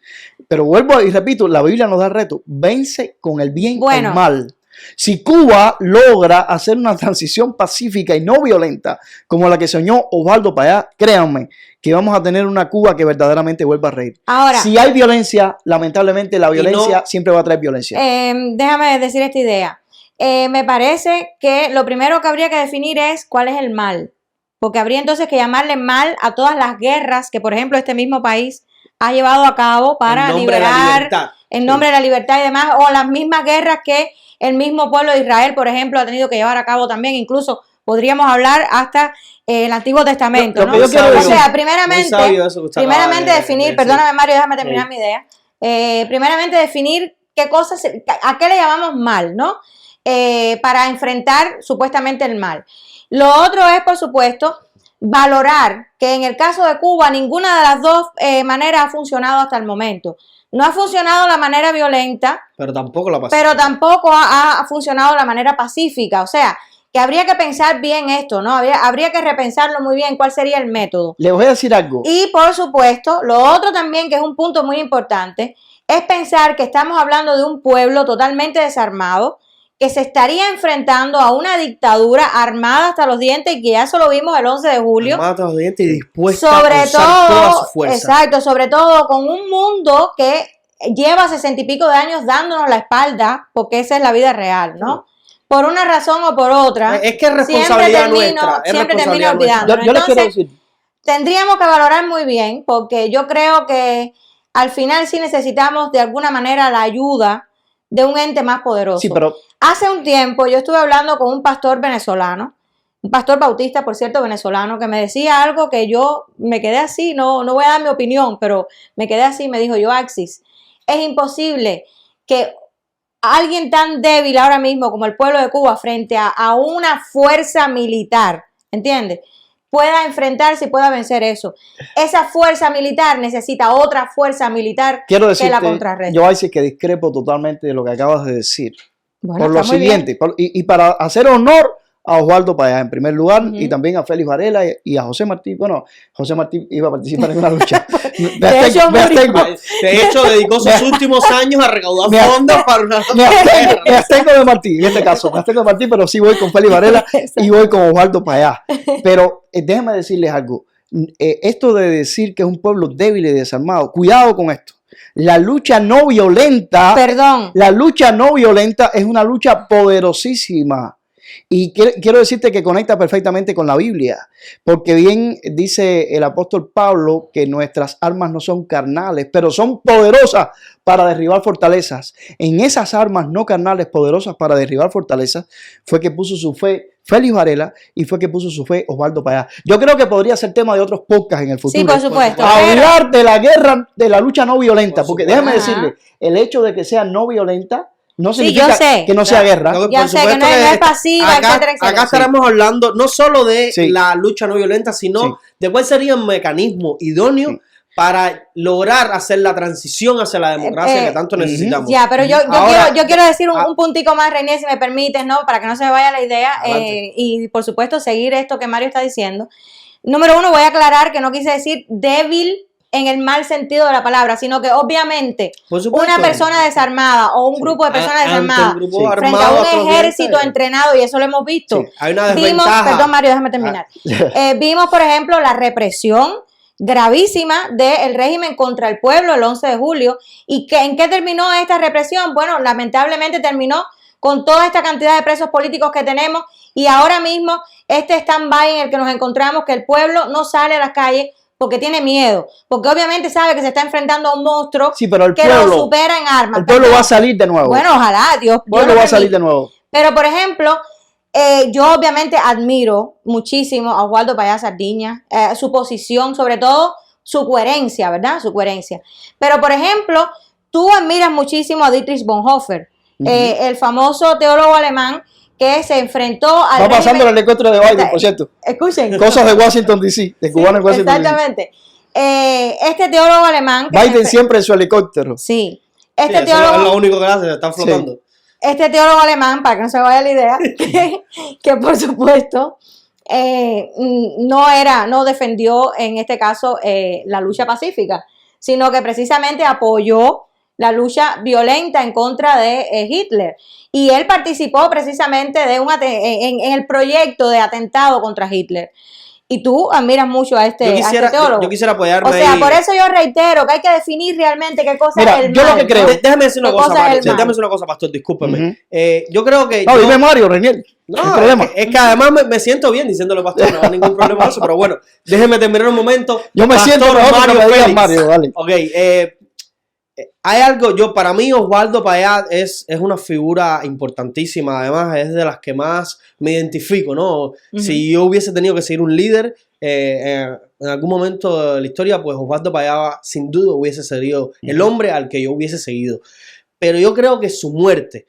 Pero vuelvo y repito, la Biblia nos da el reto. Vence con el bien el mal. Si Cuba logra hacer una transición pacífica y no violenta, como la que soñó Osvaldo Payá, créanme que vamos a tener una Cuba que verdaderamente vuelva a reír. Ahora, si hay violencia, lamentablemente la violencia siempre va a traer violencia. Déjame decir esta idea. Me parece que lo primero que habría que definir es cuál es el mal. Porque habría entonces que llamarle mal a todas las guerras que, por ejemplo, este mismo país ha llevado a cabo para liberar en nombre de la libertad y demás, o las mismas guerras que el mismo pueblo de Israel, por ejemplo, ha tenido que llevar a cabo también. Incluso podríamos hablar hasta el Antiguo Testamento, ¿no? O sea, primeramente definir, perdóname Mario, déjame terminar mi idea. Primeramente definir qué cosas, a qué le llamamos mal, ¿no? Para enfrentar supuestamente el mal. Lo otro es, por supuesto, valorar que en el caso de Cuba ninguna de las dos maneras ha funcionado hasta el momento. No ha funcionado la manera violenta, pero tampoco la pacífica. Pero tampoco ha funcionado la manera pacífica. O sea, que habría que pensar bien esto, ¿no? Habría que repensarlo muy bien cuál sería el método. Les voy a decir algo. Y por supuesto, lo otro también, que es un punto muy importante, es pensar que estamos hablando de un pueblo totalmente desarmado, que se estaría enfrentando a una dictadura armada hasta los dientes, y que ya eso lo vimos el 11 de julio. Armada hasta los dientes y dispuesta a usar toda su fuerza. Exacto, sobre todo con un mundo que lleva 60 y pico de años dándonos la espalda, porque esa es la vida real, ¿no? Por una razón o por otra. Es que es responsabilidad nuestra. Siempre termino olvidando. Yo les quiero decir. Tendríamos que valorar muy bien, porque yo creo que al final sí necesitamos de alguna manera la ayuda de un ente más poderoso. Sí, pero Hace un tiempo yo estuve hablando con un pastor venezolano, un pastor bautista, por cierto, venezolano, que me decía algo que yo me quedé así, no voy a dar mi opinión, pero me quedé así, me dijo, Yoaxis, es imposible que alguien tan débil ahora mismo como el pueblo de Cuba frente a una fuerza militar, ¿entiendes?, pueda enfrentarse y pueda vencer eso. Esa fuerza militar necesita otra fuerza militar que la contrarreste. Yo decir que discrepo totalmente de lo que acabas de decir. Bueno, Por lo siguiente, y para hacer honor a Osvaldo Payá en primer lugar, y también a Félix Varela y a José Martí. Bueno, José Martí iba a participar en una lucha. De hecho, dedicó sus últimos años a recaudar fondos para una me abstengo de Martí, en este caso, me abstengo de Martí, pero sí voy con Félix Varela y voy con Osvaldo Payá. Pero déjenme decirles algo. Esto de decir que es un pueblo débil y desarmado, cuidado con esto. La lucha no violenta, la lucha no violenta es una lucha poderosísima. Y quiero decirte que conecta perfectamente con la Biblia, porque bien dice el apóstol Pablo que nuestras armas no son carnales, pero son poderosas para derribar fortalezas. En esas armas no carnales poderosas para derribar fortalezas fue que puso su fe Félix Varela y fue que puso su fe Osvaldo Payá. Yo creo que podría ser tema de otros podcasts en el futuro. Sí, por supuesto. Hablar de la guerra, de la lucha no violenta, porque déjame decirle, el hecho de que sea no violenta no significa que no sea guerra. Yo sé que no es pasiva, etcétera. Acá estaremos hablando no solo de la lucha no violenta, sino de cuál sería el mecanismo idóneo para lograr hacer la transición hacia la democracia que tanto necesitamos. Ya, pero yo quiero decir un puntico más, René, si me permites, ¿no? Para que no se me vaya la idea y por supuesto seguir esto que Mario está diciendo. Número uno, voy a aclarar que no quise decir débil en el mal sentido de la palabra, sino que obviamente una persona desarmada o un grupo de personas desarmadas frente a un ejército entrenado, y eso lo hemos visto. Hay una desventaja. Perdón, Mario, déjame terminar. Vimos, por ejemplo, la represión gravísima del régimen contra el pueblo el 11 de julio. ¿Y en qué terminó esta represión? Bueno, lamentablemente terminó con toda esta cantidad de presos políticos que tenemos y ahora mismo este stand-by en el que nos encontramos, que el pueblo no sale a las calles porque tiene miedo, porque obviamente sabe que se está enfrentando a un monstruo que lo supera en armas. El pueblo va a salir de nuevo. Bueno, ojalá, Dios. El pueblo va a salir de nuevo. Pero, por ejemplo, yo obviamente admiro muchísimo a Osvaldo Payá Sardiña, su posición, sobre todo su coherencia, ¿verdad? Su coherencia. Pero, por ejemplo, tú admiras muchísimo a Dietrich Bonhoeffer, el famoso teólogo alemán que se enfrentó al va pasando el helicóptero de Biden, por cierto. Escuchen. Cosas de Washington D.C., de cubanos en Washington D.C. Exactamente. Este teólogo alemán... Biden siempre en su helicóptero. Sí. Teólogo, es lo único que hace, están flotando. Sí. Este teólogo alemán, para que no se vaya la idea, que por supuesto no defendió en este caso la lucha pacífica, sino que precisamente apoyó la lucha violenta en contra de Hitler. Y él participó precisamente en el proyecto de atentado contra Hitler. Y tú admiras mucho a este teólogo. Yo quisiera apoyarme. O sea, por eso yo reitero que hay que definir realmente qué cosa es el mal. Yo lo que creo. Déjame decir una cosa, pastor, discúlpeme. Yo creo que. No, dime Mario, Reniel. No, es que además me siento bien diciéndolo, pastor, no hay ningún problema con eso, pero bueno, déjeme terminar un momento. Yo me siento mejor que me digas Mario, dale. Ok, hay algo, para mí Osvaldo Payá es una figura importantísima, además es de las que más me identifico, ¿no? Si yo hubiese tenido que seguir un líder en algún momento de la historia, pues Osvaldo Payá sin duda hubiese sido el hombre al que yo hubiese seguido. Pero yo creo que su muerte,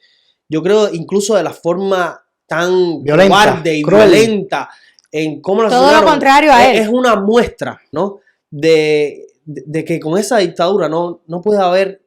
yo creo incluso de la forma tan cobarde y violenta en cómo lo asesinaron, todo lo contrario a él. Es una muestra, ¿no? De que con esa dictadura no puede haber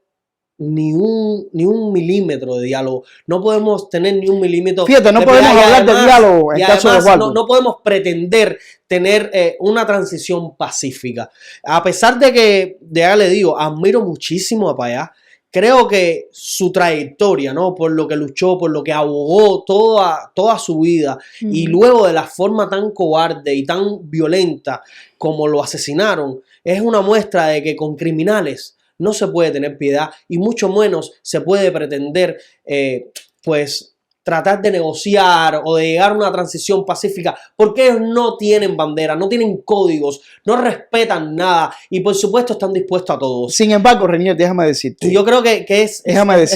ni un milímetro de diálogo. No podemos tener ni un milímetro. Fíjate, no podemos hablar de diálogo en caso de Osvaldo. No podemos pretender tener una transición pacífica. A pesar de que, ya le digo, admiro muchísimo a Payá. Creo que su trayectoria, ¿no? Por lo que luchó, por lo que abogó toda su vida, y luego de la forma tan cobarde y tan violenta como lo asesinaron, es una muestra de que con criminales no se puede tener piedad y mucho menos se puede pretender, pues, tratar de negociar o de llegar a una transición pacífica, porque ellos no tienen bandera, no tienen códigos, no respetan nada y por supuesto están dispuestos a todos. Sin embargo, Reinier, déjame decirte. Y yo creo que es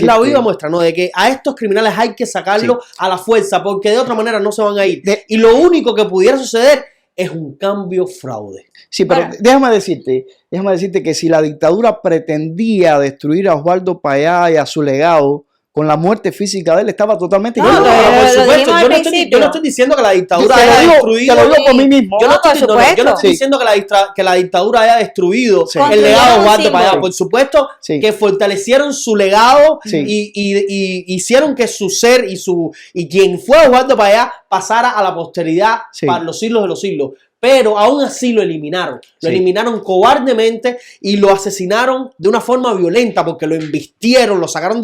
la viva muestra, ¿no? De que a estos criminales hay que sacarlos a la fuerza, porque de otra manera no se van a ir. Y lo único que pudiera suceder es un cambio fraude. Sí, pero déjame decirte que si la dictadura pretendía destruir a Osvaldo Payá y a su legado, con la muerte física de él, estaba totalmente por supuesto, yo no estoy diciendo que la dictadura haya destruido. Te lo digo por mí mismo. Yo no estoy diciendo que la dictadura haya destruido el legado de Osvaldo Payá. Por supuesto que fortalecieron su legado y hicieron que su ser y quien fue Osvaldo Payá pasara a la posteridad para los siglos de los siglos. Pero aún así lo eliminaron. Lo eliminaron cobardemente y lo asesinaron de una forma violenta porque lo embistieron, lo sacaron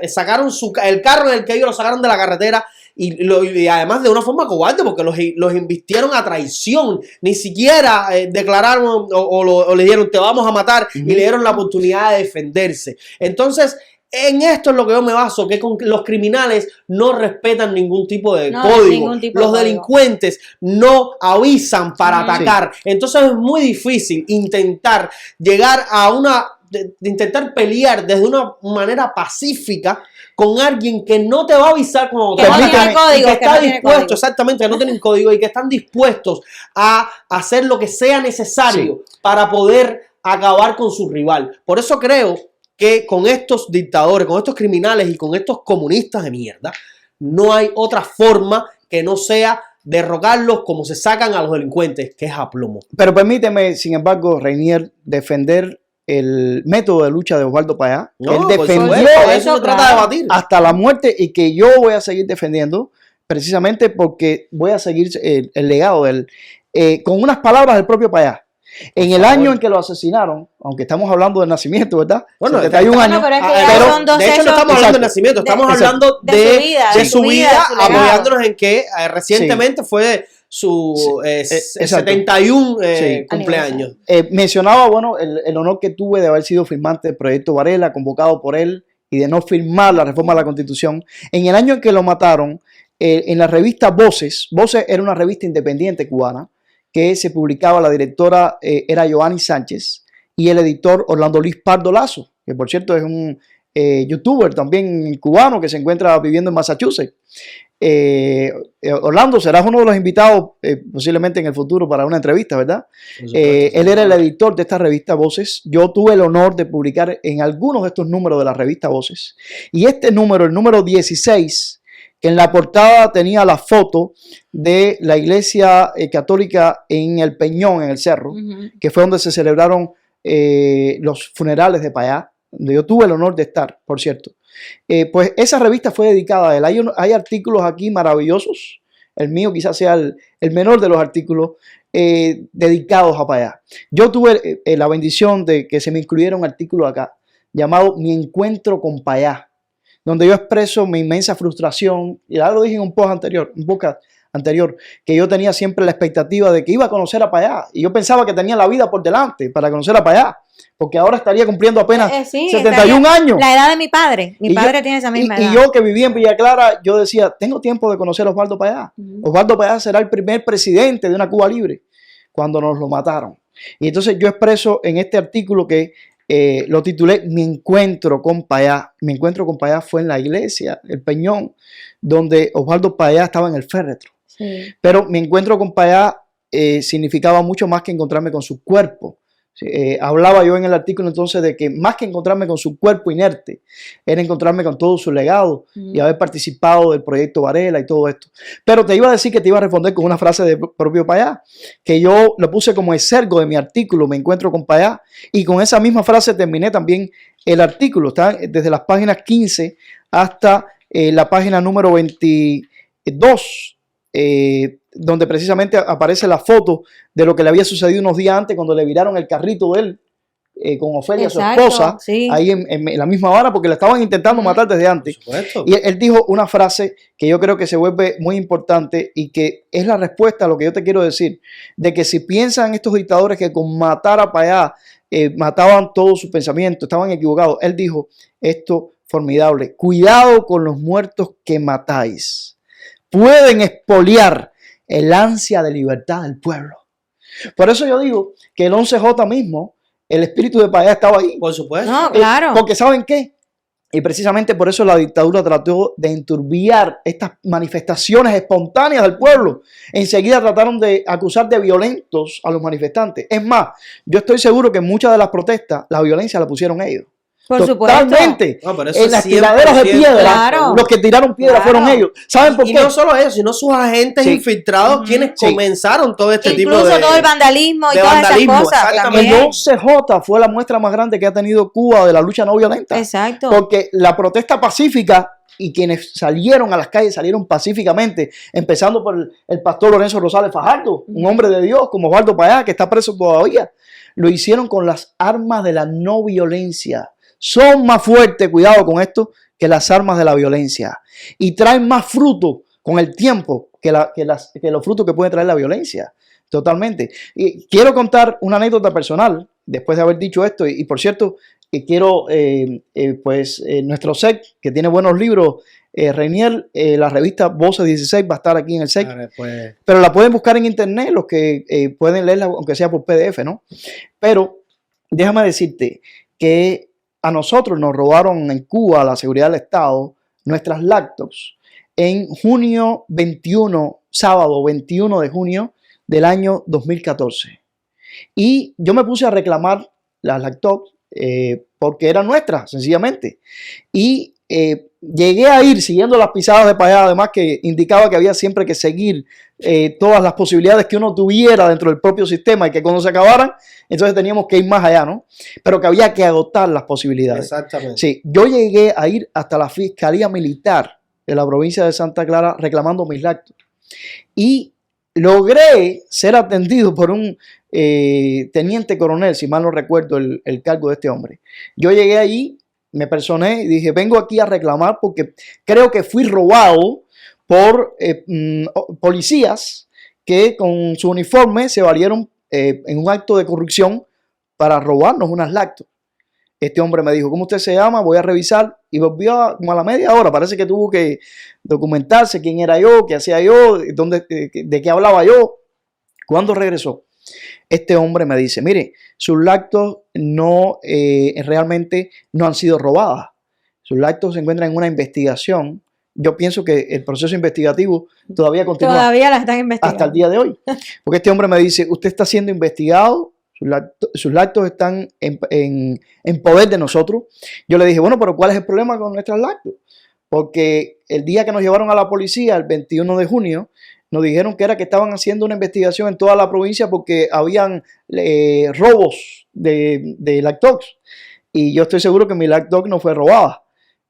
sacaron el carro en el que ellos lo sacaron de la carretera y además de una forma cobarde porque los embistieron a traición. Ni siquiera declararon o le dijeron te vamos a matar y le dieron la oportunidad de defenderse. Entonces, en esto es lo que yo me baso, que los criminales no respetan ningún tipo de código. Los delincuentes no avisan para atacar. Entonces es muy difícil intentar llegar a intentar pelear desde una manera pacífica con alguien que no te va a avisar cuando te va a atacar. Que está dispuesto, exactamente, que no tienen código y que están dispuestos a hacer lo que sea necesario para poder acabar con su rival. Por eso creo que con estos dictadores, con estos criminales y con estos comunistas de mierda, no hay otra forma que no sea derrocarlos como se sacan a los delincuentes, que es a plomo. Pero permíteme, sin embargo, Reinier, defender el método de lucha de Osvaldo Payá. Él defendió eso se trata de debatir hasta la muerte y que yo voy a seguir defendiendo precisamente porque voy a seguir el legado de él. Con unas palabras del propio Payá. En el año en que lo asesinaron, aunque estamos hablando del nacimiento, ¿verdad? Bueno, 71 años. Pero de hecho no estamos hablando del nacimiento, estamos hablando de su vida, apoyándonos en que recientemente fue su 71 cumpleaños. Mencionaba, bueno, el honor que tuve de haber sido firmante del proyecto Varela, convocado por él, y de no firmar la reforma a la Constitución. En el año en que lo mataron, en la revista Voces era una revista independiente cubana, que se publicaba, la directora era Joanny Sánchez y el editor Orlando Luis Pardo Lazo, que por cierto es un youtuber también cubano que se encuentra viviendo en Massachusetts. Orlando, serás uno de los invitados posiblemente en el futuro para una entrevista, ¿verdad? Él era el editor de esta revista Voces. Yo tuve el honor de publicar en algunos de estos números de la revista Voces. Y este número, el número 16, que en la portada tenía la foto de la iglesia católica en El Peñón, en el Cerro, que fue donde se celebraron los funerales de Payá, donde yo tuve el honor de estar, por cierto. Pues esa revista fue dedicada a él. Hay artículos aquí maravillosos. El mío quizás sea el menor de los artículos dedicados a Payá. Yo tuve la bendición de que se me incluyera un artículo acá llamado Mi encuentro con Payá, donde yo expreso mi inmensa frustración, y ya lo dije en un podcast anterior, que yo tenía siempre la expectativa de que iba a conocer a Payá, y yo pensaba que tenía la vida por delante para conocer a Payá, porque ahora estaría cumpliendo apenas 71 años. La edad de mi padre. Mi padre tiene esa misma edad. Y yo que vivía en Villa Clara, yo decía, tengo tiempo de conocer a Osvaldo Payá. Osvaldo Payá será el primer presidente de una Cuba libre, cuando nos lo mataron. Y entonces yo expreso en este artículo que lo titulé Mi encuentro con Payá. Mi encuentro con Payá fue en la iglesia, El Peñón, donde Osvaldo Payá estaba en el féretro. Pero mi encuentro con Payá significaba mucho más que encontrarme con su cuerpo. Hablaba yo en el artículo entonces de que más que encontrarme con su cuerpo inerte, era encontrarme con todo su legado y haber participado del proyecto Varela y todo esto. Pero te iba a decir que te iba a responder con una frase del propio Payá, que yo lo puse como exergo de mi artículo, Me encuentro con Payá, y con esa misma frase terminé también el artículo. Está desde las páginas 15 hasta la página número 22, donde precisamente aparece la foto de lo que le había sucedido unos días antes cuando le viraron el carrito de él con Ofelia, su esposa, ahí en la misma hora, porque la estaban intentando matar desde antes. Y él dijo una frase que yo creo que se vuelve muy importante y que es la respuesta a lo que yo te quiero decir, de que si piensan estos dictadores que con matar a Payá mataban todo su pensamiento, estaban equivocados. Él dijo, esto formidable. Cuidado con los muertos que matáis. Pueden expoliar el ansia de libertad del pueblo. Por eso yo digo que el 11J mismo, el espíritu de Payá estaba ahí. Por supuesto. No, claro. Porque ¿saben qué? Y precisamente por eso la dictadura trató de enturbiar estas manifestaciones espontáneas del pueblo. Enseguida trataron de acusar de violentos a los manifestantes. Es más, yo estoy seguro que en muchas de las protestas la violencia la pusieron ellos. Por supuesto. Totalmente. No, pero eso En las 100%, tiraderas de piedra, claro. los que tiraron piedra Claro. fueron ellos. ¿Saben por Y qué? no solo eso, sino sus agentes Sí. infiltrados quienes Sí. comenzaron todo este tipo Incluso de... todo el vandalismo y de todas vandalismo, esas cosas exactamente. El también. 11J fue la muestra más grande que ha tenido Cuba de la lucha no violenta. Exacto. Porque la protesta pacífica y quienes salieron a las calles salieron pacíficamente, empezando por el pastor Lorenzo Rosales Fajardo, un hombre de Dios como Osvaldo Payá, que está preso todavía. Lo hicieron con las armas de la no violencia. Son más fuertes, cuidado con esto, que las armas de la violencia. Y traen más fruto con el tiempo que los frutos que puede traer la violencia. Totalmente. Y quiero contar una anécdota personal, después de haber dicho esto. Y por cierto, quiero, nuestro SEC, que tiene buenos libros, Reinier, la revista Voces 16 va a estar aquí en el SEC. Vale, pues, Pero la pueden buscar en internet, los que pueden leerla, aunque sea por PDF, ¿no? Pero déjame decirte que a nosotros nos robaron en Cuba, la seguridad del Estado, nuestras laptops en junio 21, sábado 21 de junio del año 2014. Y yo me puse a reclamar las laptops porque eran nuestras, sencillamente. Y llegué a ir siguiendo las pisadas de Payá, además que indicaba que había siempre que seguir todas las posibilidades que uno tuviera dentro del propio sistema y que cuando se acabaran, entonces teníamos que ir más allá, ¿no? Pero que había que agotar las posibilidades. exactamente. Sí, yo llegué a ir hasta la Fiscalía Militar de la provincia de Santa Clara reclamando mis laptops. Y logré ser atendido por un teniente coronel, si mal no recuerdo el cargo de este hombre. Yo llegué allí, me personé y dije, vengo aquí a reclamar porque creo que fui robado por policías que con su uniforme se valieron en un acto de corrupción para robarnos unas laptops. Este hombre me dijo, ¿cómo usted se llama? Voy a revisar. Y volvió como a la media hora. Parece que tuvo que documentarse quién era yo, qué hacía yo, de qué hablaba yo. Cuando regresó, este hombre me dice, mire, sus laptops realmente no han sido robadas. Sus laptops se encuentran en una investigación. Yo pienso que el proceso investigativo todavía continúa. Todavía la están investigando. Hasta el día de hoy. Porque este hombre me dice, usted está siendo investigado, sus laptops están en poder de nosotros. Yo le dije, bueno, pero ¿cuál es el problema con nuestras laptops? Porque el día que nos llevaron a la policía, el 21 de junio, nos dijeron que era que estaban haciendo una investigación en toda la provincia porque habían robos de laptops. Y yo estoy seguro que mi laptop no fue robada.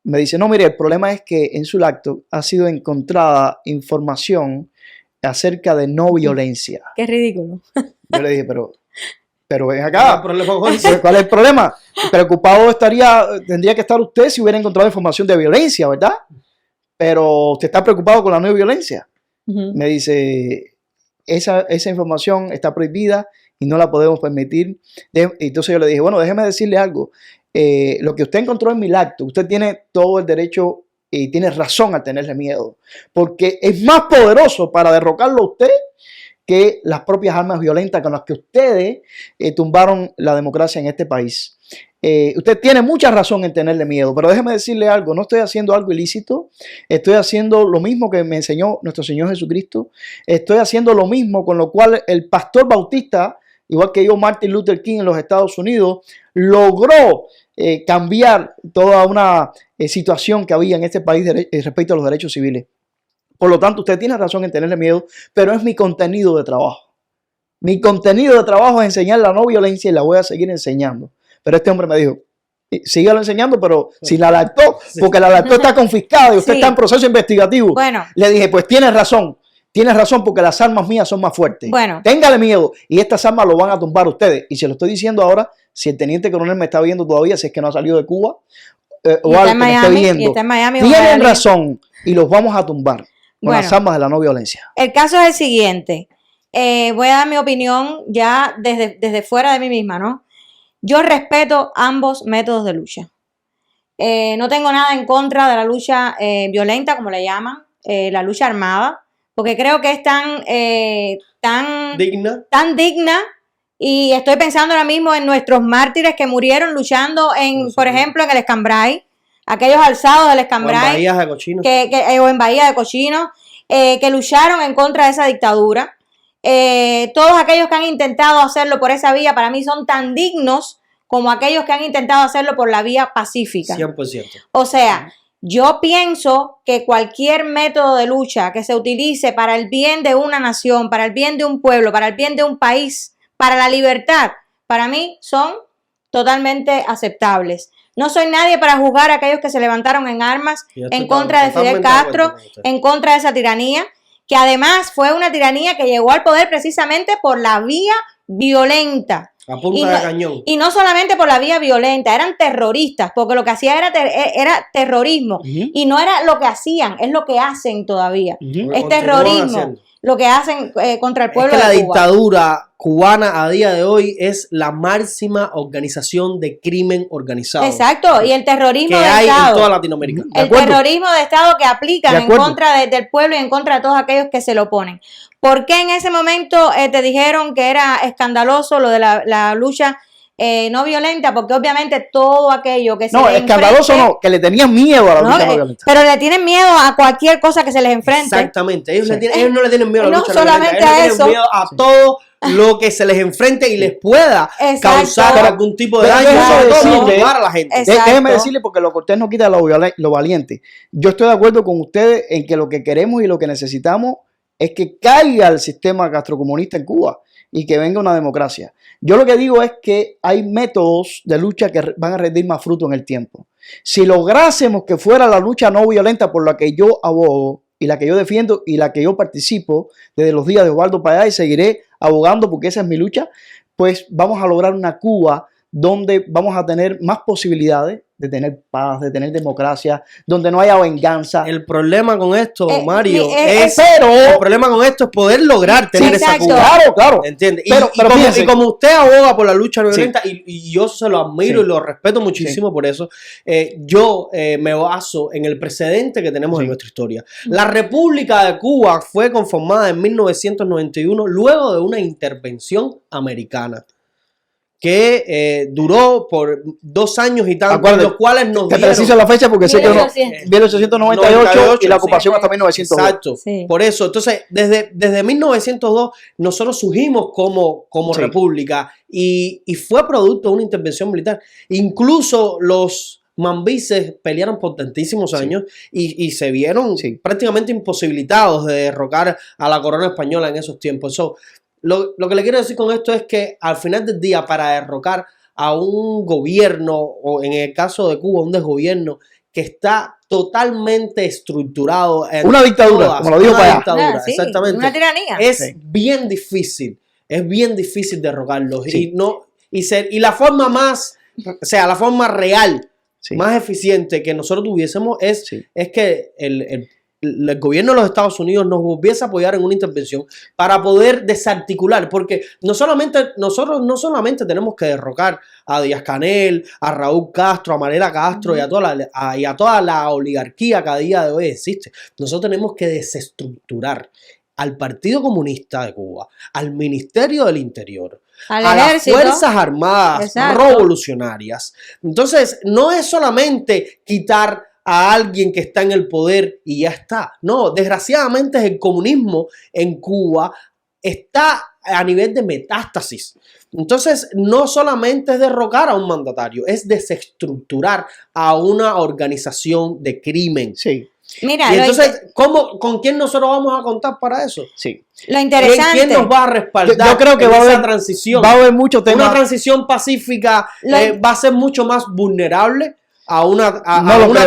Me dice, no, mire, el problema es que en su laptop ha sido encontrada información acerca de no violencia. Qué ridículo. Yo le dije, pero ven acá, ¿Cuál es el problema con eso? ¿cuál es el problema? Preocupado tendría que estar usted si hubiera encontrado información de violencia, ¿verdad? Pero usted está preocupado con la no violencia. Me dice, esa información está prohibida y no la podemos permitir. Entonces yo le dije, bueno, déjeme decirle algo. Lo que usted encontró en mi laptop, usted tiene todo el derecho y tiene razón al tenerle miedo, porque es más poderoso para derrocarlo a usted que las propias armas violentas con las que ustedes tumbaron la democracia en este país. Usted tiene mucha razón en tenerle miedo, pero déjeme decirle algo, no estoy haciendo algo ilícito, estoy haciendo lo mismo que me enseñó nuestro Señor Jesucristo, estoy haciendo lo mismo con lo cual el pastor bautista, igual que yo, Martin Luther King en los Estados Unidos, logró cambiar toda una situación que había en este país respecto a los derechos civiles. Por lo tanto, usted tiene razón en tenerle miedo, pero es mi contenido de trabajo. Mi contenido de trabajo es enseñar la no violencia y la voy a seguir enseñando. Pero este hombre me dijo, sígalo enseñando, pero sin la laptop, porque la laptop está confiscada y usted está en proceso investigativo. Bueno. Le dije, pues tienes razón porque las armas mías son más fuertes. Bueno. Téngale miedo y estas armas lo van a tumbar ustedes. Y se lo estoy diciendo ahora, si el teniente coronel me está viendo todavía, si es que no ha salido de Cuba, o algo que me esté viendo, tienen razón y los vamos a tumbar con las armas de la no violencia. El caso es el siguiente. Voy a dar mi opinión ya desde fuera de mí misma, ¿no? Yo respeto ambos métodos de lucha. No tengo nada en contra de la lucha violenta, como le llaman, la lucha armada, porque creo que es tan digna. Y estoy pensando ahora mismo en nuestros mártires que murieron luchando por ejemplo, en el Escambray, aquellos alzados del Escambray, o en Bahía de Cochinos, que lucharon en contra de esa dictadura. Todos aquellos que han intentado hacerlo por esa vía, para mí son tan dignos como aquellos que han intentado hacerlo por la vía pacífica. 100%. O sea, yo pienso que cualquier método de lucha que se utilice para el bien de una nación, para el bien de un pueblo, para el bien de un país, para la libertad, para mí son totalmente aceptables. No soy nadie para juzgar a aquellos que se levantaron en armas en contra de Fidel Castro, en contra de esa tiranía, que además fue una tiranía que llegó al poder precisamente por la vía violenta. A punta de cañón. Y no solamente por la vía violenta, eran terroristas, porque lo que hacían era terrorismo. Y no era lo que hacían, es lo que hacen todavía. Es terrorismo lo que hacen contra el pueblo de Cuba. La dictadura cubana a día de hoy es la máxima organización de crimen organizado. Exacto, y el terrorismo que de hay Estado. en toda Latinoamérica. El terrorismo de Estado que aplican en contra del pueblo y en contra de todos aquellos que se lo oponen. ¿Por qué en ese momento te dijeron que era escandaloso lo de la lucha no violenta? Porque obviamente todo aquello que se les escandaloso no, que le tenían miedo a la lucha no violenta. Pero le tienen miedo a cualquier cosa que se les enfrente. Exactamente, ellos no le tienen miedo a la lucha solamente violenta, ellos a eso. le tienen miedo a todo lo que se les enfrente y les pueda causar algún tipo de daño, sobre todo a la gente. Déjeme decirle, porque lo cortés no quita lo valiente. Yo estoy de acuerdo con ustedes en que lo que queremos y lo que necesitamos es que caiga el sistema gastrocomunista en Cuba y que venga una democracia. Yo lo que digo es que hay métodos de lucha que van a rendir más fruto en el tiempo. Si lográsemos que fuera la lucha no violenta por la que yo abogo y la que yo defiendo y la que yo participo desde los días de Osvaldo Payá, y seguiré abogando porque esa es mi lucha, pues vamos a lograr una Cuba donde vamos a tener más posibilidades de tener paz, de tener democracia, donde no haya venganza. El problema con esto, Mario, el problema con esto es poder lograr tener esa Cuba. Claro. ¿Entiendes? Pero y como usted aboga por la lucha no violenta, y yo se lo admiro y lo respeto muchísimo por eso, yo me baso en el precedente que tenemos en nuestra historia. La República de Cuba fue conformada en 1991 luego de una intervención americana que duró por 2 años y tanto, en los cuales nos dieron... Te preciso la fecha porque sé que 1898 y la ocupación hasta 1902. Exacto, por eso. Entonces, desde 1902 nosotros surgimos como república y fue producto de una intervención militar. Incluso los mambises pelearon por tantísimos años y se vieron prácticamente imposibilitados de derrocar a la corona española en esos tiempos. Lo que le quiero decir con esto es que al final del día, para derrocar a un gobierno, o en el caso de Cuba, un desgobierno que está totalmente estructurado en una dictadura, como lo dijo Payá. Exactamente. Una tiranía. Es bien difícil derrocarlos. Y la forma más, la forma real, más eficiente que nosotros tuviésemos es que el gobierno de los Estados Unidos nos volviese a apoyar en una intervención para poder desarticular, porque nosotros no solamente tenemos que derrocar a Díaz-Canel, a Raúl Castro, a Mariela Castro y a toda la oligarquía que a día de hoy existe. Nosotros tenemos que desestructurar al Partido Comunista de Cuba, al Ministerio del Interior, a las Fuerzas Armadas revolucionarias. Entonces, no es solamente quitar a alguien que está en el poder y ya está. No, desgraciadamente el comunismo en Cuba está a nivel de metástasis. Entonces, no solamente es derrocar a un mandatario, es desestructurar a una organización de crimen. Mira, y entonces, ¿con quién nosotros vamos a contar para eso? Lo interesante. ¿Quién nos va a respaldar? Yo creo que va a haber transición. Va a haber mucho tema. Una transición pacífica va a ser mucho más vulnerable a una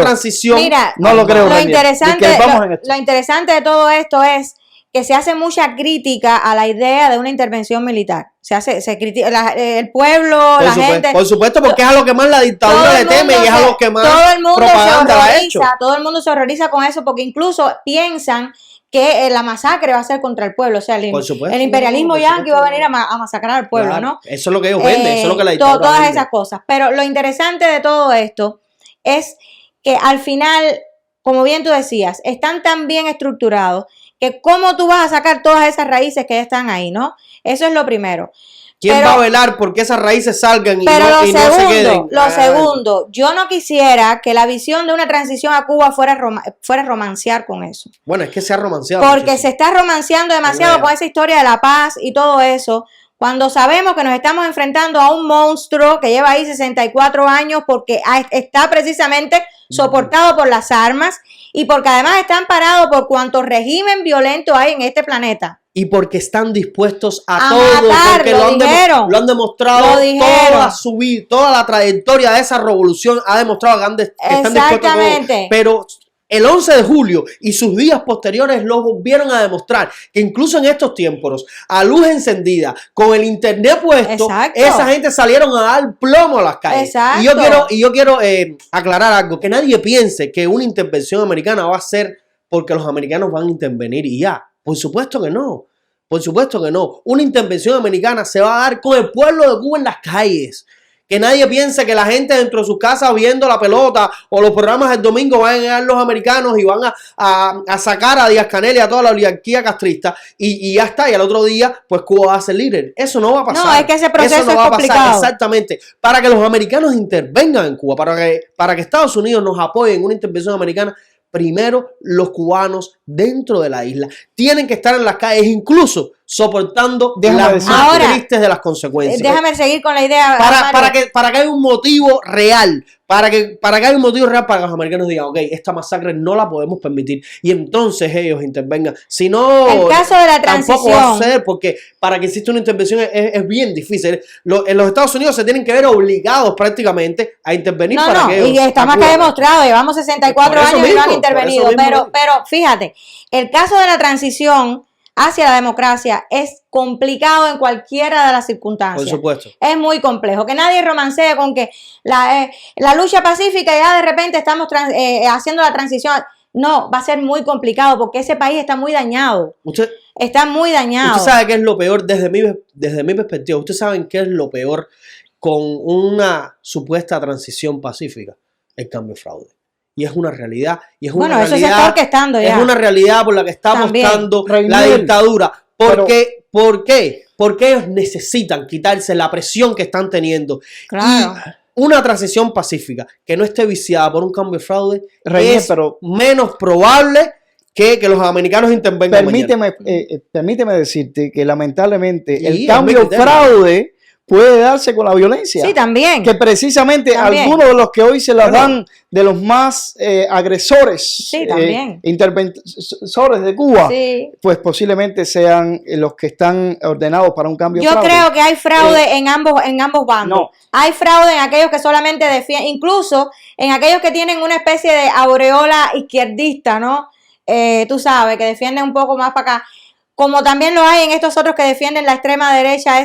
transición. Mira, no lo creo. Lo interesante de todo esto es que se hace mucha crítica a la idea de una intervención militar. Se critica el pueblo, la gente. Por supuesto, porque es a lo que más la dictadura le teme y es a lo que más propaganda ha hecho. Todo el mundo se horroriza con eso porque incluso piensan que la masacre va a ser contra el pueblo. O sea, el imperialismo yanqui va a venir a masacrar al pueblo, ¿no? Eso es lo que ellos venden, eso es lo que la dictadura todas vende. esas cosas. Pero lo interesante de todo esto es que al final, como bien tú decías, están tan bien estructurados que cómo tú vas a sacar todas esas raíces que ya están ahí, ¿no? Eso es lo primero. ¿Quién va a velar porque esas raíces salgan y no se queden? Lo segundo, yo no quisiera que la visión de una transición a Cuba fuera romancear con eso. Bueno, es que se ha romanceado. Porque muchísimo. se está romanceando demasiado con esa historia de la paz y todo eso, cuando sabemos que nos estamos enfrentando a un monstruo que lleva ahí 64 años porque está precisamente soportado por las armas y porque además está amparado por cuanto régimen violento hay en este planeta. Y porque están dispuestos a todo, matar, porque lo han demostrado toda su vida, toda la trayectoria de esa revolución ha demostrado que están dispuestos a todo. Pero el 11 de julio y sus días posteriores lo volvieron a demostrar, que incluso en estos tiempos, a luz encendida, con el internet puesto, esa gente salieron a dar plomo a las calles. Exacto. Y yo quiero aclarar algo, que nadie piense que una intervención americana va a ser porque los americanos van a intervenir y ya. Por supuesto que no. Por supuesto que no. Una intervención americana se va a dar con el pueblo de Cuba en las calles. Que nadie piense que la gente dentro de sus casas viendo la pelota o los programas del domingo van a llegar los americanos y van a sacar a Díaz-Canel y a toda la oligarquía castrista y ya está. Y al otro día, pues Cuba va a ser líder. Eso no va a pasar. No, es que ese proceso es complicado. Exactamente. Para que los americanos intervengan en Cuba, para que Estados Unidos nos apoye en una intervención americana, primero los cubanos dentro de la isla tienen que estar en las calles, incluso soportando las más tristes de las consecuencias. Déjame seguir con la idea. Para que haya un motivo real, para que haya un motivo real para que los americanos digan, ok, esta masacre no la podemos permitir. Y entonces ellos intervengan. Si no, el caso de la transición, tampoco va a suceder, porque para que exista una intervención es bien difícil. En los Estados Unidos se tienen que ver obligados prácticamente a intervenir y está más que demostrado. Llevamos 64 años y no han intervenido. Pero fíjate, el caso de la transición hacia la democracia es complicado en cualquiera de las circunstancias. Por supuesto. Es muy complejo. Que nadie romancee con que la lucha pacífica ya de repente estamos haciendo la transición. No, va a ser muy complicado porque ese país está muy dañado. Está muy dañado. Usted sabe qué es lo peor desde mi perspectiva. Ustedes saben qué es lo peor con una supuesta transición pacífica. El cambio fraude. Y es una realidad. Y es una realidad, eso se está orquestando ya. Es una realidad por la que está apostando la dictadura. ¿Por qué? Porque ellos necesitan quitarse la presión que están teniendo. Claro. Y una transición pacífica que no esté viciada por un cambio de fraude es menos probable que los americanos intervengan. Permíteme decirte que lamentablemente el cambio fraude puede darse con la violencia. Sí, también. Que precisamente algunos de los que hoy se las dan de los más agresores, interventores de Cuba, pues posiblemente sean los que están ordenados para un cambio de fraude. Yo creo que hay fraude en ambos bandos. No. Hay fraude en aquellos que solamente defienden, incluso en aquellos que tienen una especie de aureola izquierdista, ¿no? Tú sabes, que defienden un poco más para acá. Como también lo hay en estos otros que defienden la extrema derecha,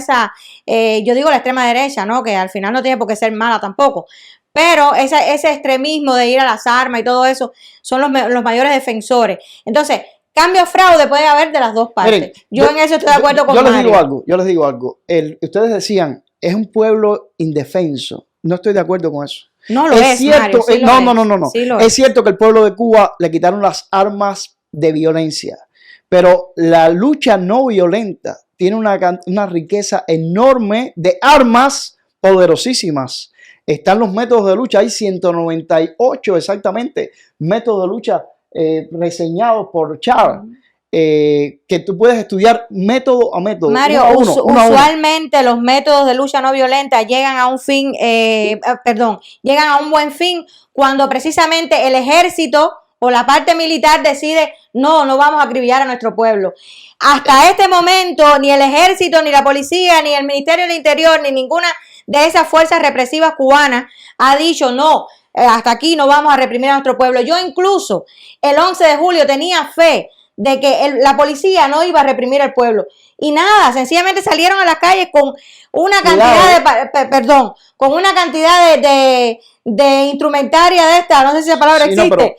yo digo la extrema derecha, ¿no? Que al final no tiene por qué ser mala tampoco. Pero ese extremismo de ir a las armas y todo eso son los mayores defensores. Entonces, cambio fraude puede haber de las dos partes. Miren, yo en eso estoy de acuerdo con Mario. Yo les digo algo. Ustedes decían, es un pueblo indefenso. No estoy de acuerdo con eso. No lo es, cierto, Mario, sí no. Sí es cierto que el pueblo de Cuba le quitaron las armas de violencia. Pero la lucha no violenta tiene una riqueza enorme de armas poderosísimas. Están los métodos de lucha, hay 198 exactamente métodos de lucha reseñados por Charles, que tú puedes estudiar método a método. Mario, usualmente los métodos de lucha no violenta llegan a un fin, llegan a un buen fin cuando precisamente el ejército o la parte militar decide, no vamos a acribillar a nuestro pueblo. Hasta este momento, ni el ejército, ni la policía, ni el Ministerio del Interior, ni ninguna de esas fuerzas represivas cubanas ha dicho, no, hasta aquí no vamos a reprimir a nuestro pueblo. Yo incluso el 11 de julio tenía fe de que la policía no iba a reprimir al pueblo. Y nada, sencillamente salieron a las calles con una cantidad con una cantidad de instrumentaria de esta, no sé si esa palabra existe,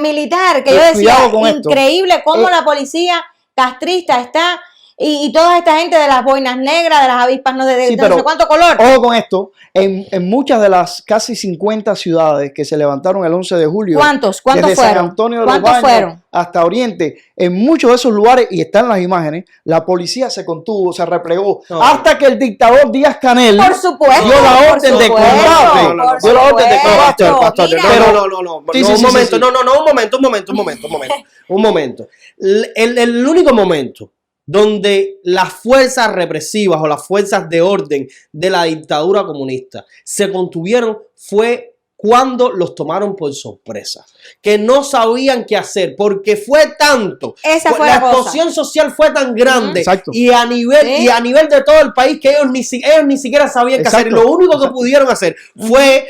militar, que yo decía, increíble cómo la policía castrista está y toda esta gente de las boinas negras, de las avispas, no, de Sí, no sé pero cuánto color. ojo con esto, en muchas de las casi 50 ciudades que se levantaron el 11 de julio, ¿Cuántos desde fueron? San Antonio de los ¿Cuántos Baños fueron? hasta Oriente, en muchos de esos lugares, y están las imágenes, la policía se contuvo, se replegó, No. hasta que el dictador Díaz-Canel Por supuesto. dio la por orden de supuesto, combate, por dio la orden de supuesto. combate. Pastor, Mira, no, Sí, sí, un sí, momento, sí. un momento. El único momento donde las fuerzas represivas o las fuerzas de orden de la dictadura comunista se contuvieron fue cuando los tomaron por sorpresa, que no sabían qué hacer, porque fue tanto, Esa fue la la cosa. explosión social fue tan grande Exacto. y a nivel de todo el país que ellos ni siquiera sabían qué hacer. Y Exacto. lo único que pudieron hacer fue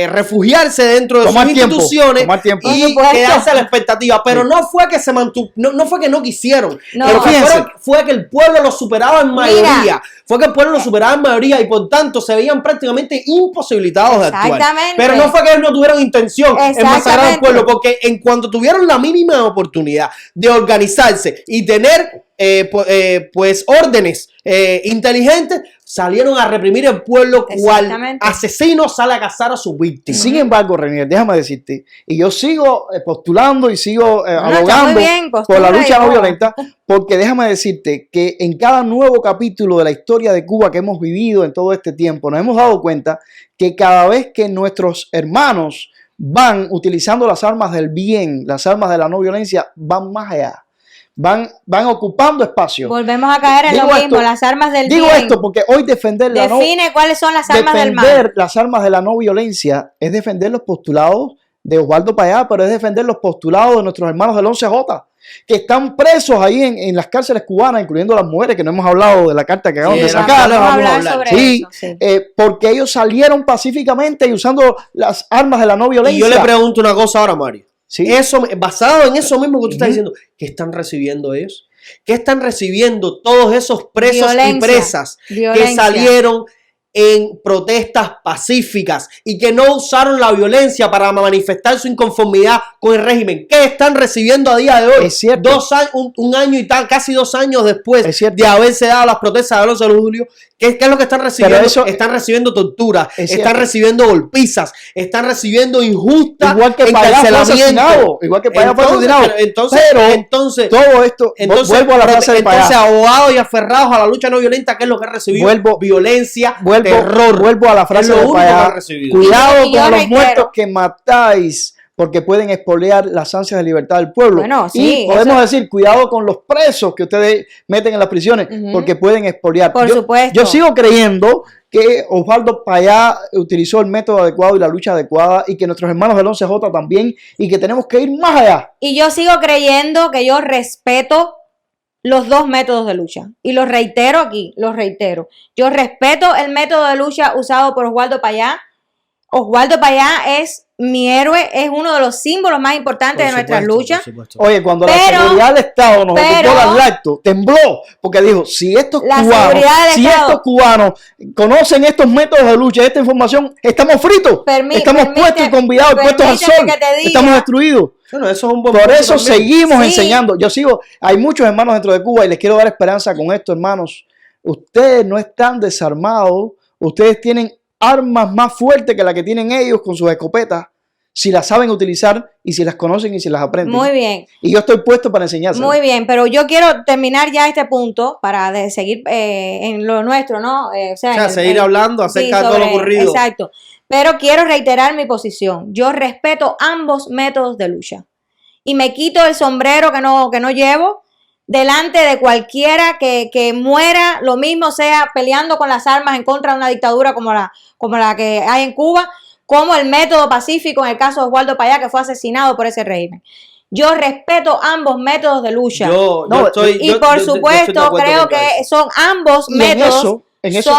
refugiarse dentro de Tomar sus tiempo, instituciones tomar tiempo. y Por supuesto. quedarse a la expectativa. Pero Sí. no fue que se mantuvo, no fue que no quisieron. No. Lo que Fíjense. fue que el pueblo lo superaba en mayoría. Mira. Fue que el pueblo lo superaba en mayoría y por tanto se veían prácticamente imposibilitados de actuar. Exactamente. Pero no fue que ellos no tuvieron intención en masacrar al Exactamente. pueblo, porque en cuanto tuvieron la mínima oportunidad de organizarse y tener pues órdenes inteligentes, salieron a reprimir el pueblo cual Exactamente. asesino sale a cazar a sus víctimas. Sin embargo, Renier, déjame decirte, y yo sigo postulando y sigo está abogando muy bien, por postula la y lucha no aboga. violenta, porque déjame decirte que en cada nuevo capítulo de la historia de Cuba que hemos vivido en todo este tiempo, nos hemos dado cuenta que cada vez que nuestros hermanos van utilizando las armas del bien, las armas de la no violencia, van más allá. Van ocupando espacio. Volvemos a caer en Digo lo mismo, esto- las armas del Digo bien. esto porque hoy defender la no Define cuáles son las armas del mal. defender las armas de la no violencia es defender los postulados de Osvaldo Payá, pero es defender los postulados de nuestros hermanos del 11J, que están presos ahí en las cárceles cubanas, incluyendo las mujeres, que no hemos hablado de la carta que acaban Sí, de era- sacar. vamos a hablar hablar. sobre Sí, eso. Sí. Porque ellos salieron pacíficamente y usando las armas de la no Y violencia. yo le pregunto una cosa ahora, Mario. Sí. Eso, basado en eso mismo que tú estás Ujú. diciendo, ¿qué están recibiendo ellos? ¿Qué están recibiendo todos esos presos y Violencia. presas que Violencia. salieron en protestas pacíficas y que no usaron la violencia para manifestar su inconformidad con el régimen? ¿Qué están recibiendo a día de hoy? Es cierto. 2 años, un año y tal, casi 2 años después Es cierto. de haberse dado las protestas del 11 de julio. ¿Qué es lo que están recibiendo? Pero eso- Están recibiendo tortura, Es están cierto. recibiendo golpizas, están recibiendo injustas Igual que Payá fue encarcelamiento. asesinado. Igual que Payá fue asesinado. Pero Entonces, todo esto, vuelvo a la frase de entonces Payá. abogados y aferrados a la lucha no violenta, ¿qué es lo que han recibido? Vuelvo- Violencia, terror. Vuelvo a la frase Es lo de único que Payá. han recibido. Cuidado Y yo con los reitero- muertos que matáis, porque pueden expoliar las ansias de libertad del pueblo. Bueno, sí, y podemos eso- decir, cuidado con los presos que ustedes meten en las prisiones, Ujú. porque pueden expoliar. Por supuesto. Yo sigo creyendo que Osvaldo Payá utilizó el método adecuado y la lucha adecuada, y que nuestros hermanos del 11J también, y que tenemos que ir más allá. Y yo sigo creyendo que yo respeto los dos métodos de lucha. Y los reitero aquí, los reitero. Yo respeto el método de lucha usado por Osvaldo Payá. Osvaldo Payá es mi héroe, es uno de los símbolos más importantes de nuestras luchas. Oye, cuando la Pero- seguridad del Estado nos pero- ocupó las lactos, tembló, porque dijo, si estos La cubanos, seguridad del si Estado. estos cubanos conocen estos métodos de lucha, esta información, estamos fritos, estamos puestos y convidados, puestos al sol, permíteme que te diga. estamos destruidos. Bueno, eso es un buen Por punto eso también. seguimos Sí. enseñando. Hay muchos hermanos dentro de Cuba y les quiero dar esperanza con esto, hermanos. Ustedes no están desarmados, ustedes tienen armas más fuertes que las que tienen ellos con sus escopetas, si las saben utilizar y si las conocen y si las aprenden. Muy bien. Y yo estoy puesto para enseñárselas. Muy bien, pero yo quiero terminar ya este punto para seguir en lo nuestro, ¿no? O sea, seguir hablando acerca de todo lo ocurrido. Exacto. Pero quiero reiterar mi posición. Yo respeto ambos métodos de lucha. Y me quito el sombrero que no llevo delante de cualquiera que muera, lo mismo sea peleando con las armas en contra de una dictadura como la que hay en Cuba, como el método pacífico en el caso de Osvaldo Payá, que fue asesinado por ese régimen. Yo respeto ambos métodos de lucha. Y por supuesto, creo que son ambos Y en métodos, eso-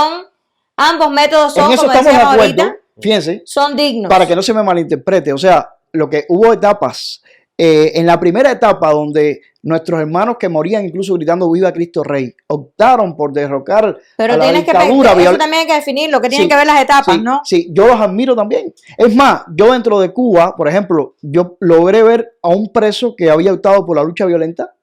ambos métodos son, En eso como estamos de decíamos acuerdo. ahorita, Fíjense, son dignos. para que no se me malinterprete. O sea, lo que hubo etapas. En la primera etapa, donde nuestros hermanos que morían incluso gritando "Viva Cristo Rey", optaron por derrocar Pero a la tienes que dictadura. eso también hay que definir, lo que tienen Sí, que ver las etapas, Sí, ¿no? sí, yo los admiro también. Es más, yo dentro de Cuba, por ejemplo, yo logré ver a un preso que había optado por la lucha violenta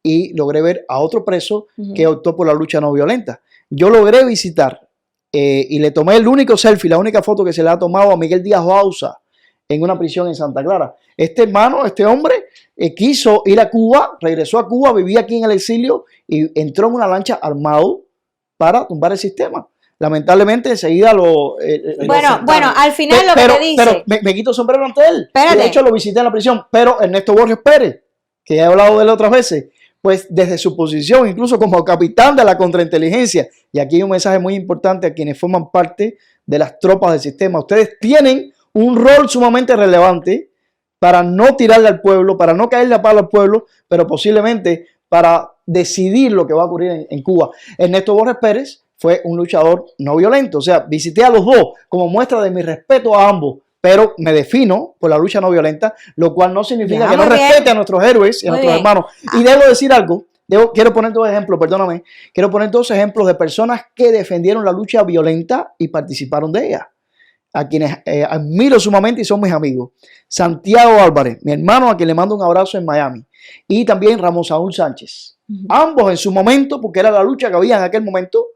y logré ver a otro preso que optó por la lucha no violenta. Yo logré visitar y le tomé el único selfie, la única foto que se le ha tomado a Miguel Díaz Bauza en una prisión en Santa Clara. Este hombre quiso ir a Cuba, regresó a Cuba, vivía aquí en el exilio y entró en una lancha armado para tumbar el sistema. Lamentablemente enseguida bueno, al final lo que te dice. Pero me quito el sombrero ante él. Espérate. De hecho, lo visité en la prisión. Pero Ernesto Borges Pérez, que he hablado de él otras veces, pues desde su posición, incluso como capitán de la contrainteligencia, y aquí hay un mensaje muy importante a quienes forman parte de las tropas del sistema. Ustedes tienen un rol sumamente relevante para no tirarle al pueblo, para no caerle a palo al pueblo, pero posiblemente para decidir lo que va a ocurrir en Cuba. Ernesto Borges Pérez fue un luchador no violento, o sea, visité a los dos como muestra de mi respeto a ambos, pero me defino por la lucha no violenta, lo cual no significa que no respete a nuestros héroes y a nuestros hermanos. Y debo decir algo, quiero poner dos ejemplos, perdóname, quiero poner dos ejemplos de personas que defendieron la lucha violenta y participaron de ella, a quienes admiro sumamente y son mis amigos. Santiago Álvarez, mi hermano, a quien le mando un abrazo en Miami, y también Ramón Saúl Sánchez. Ambos en su momento, porque era la lucha que había en aquel momento,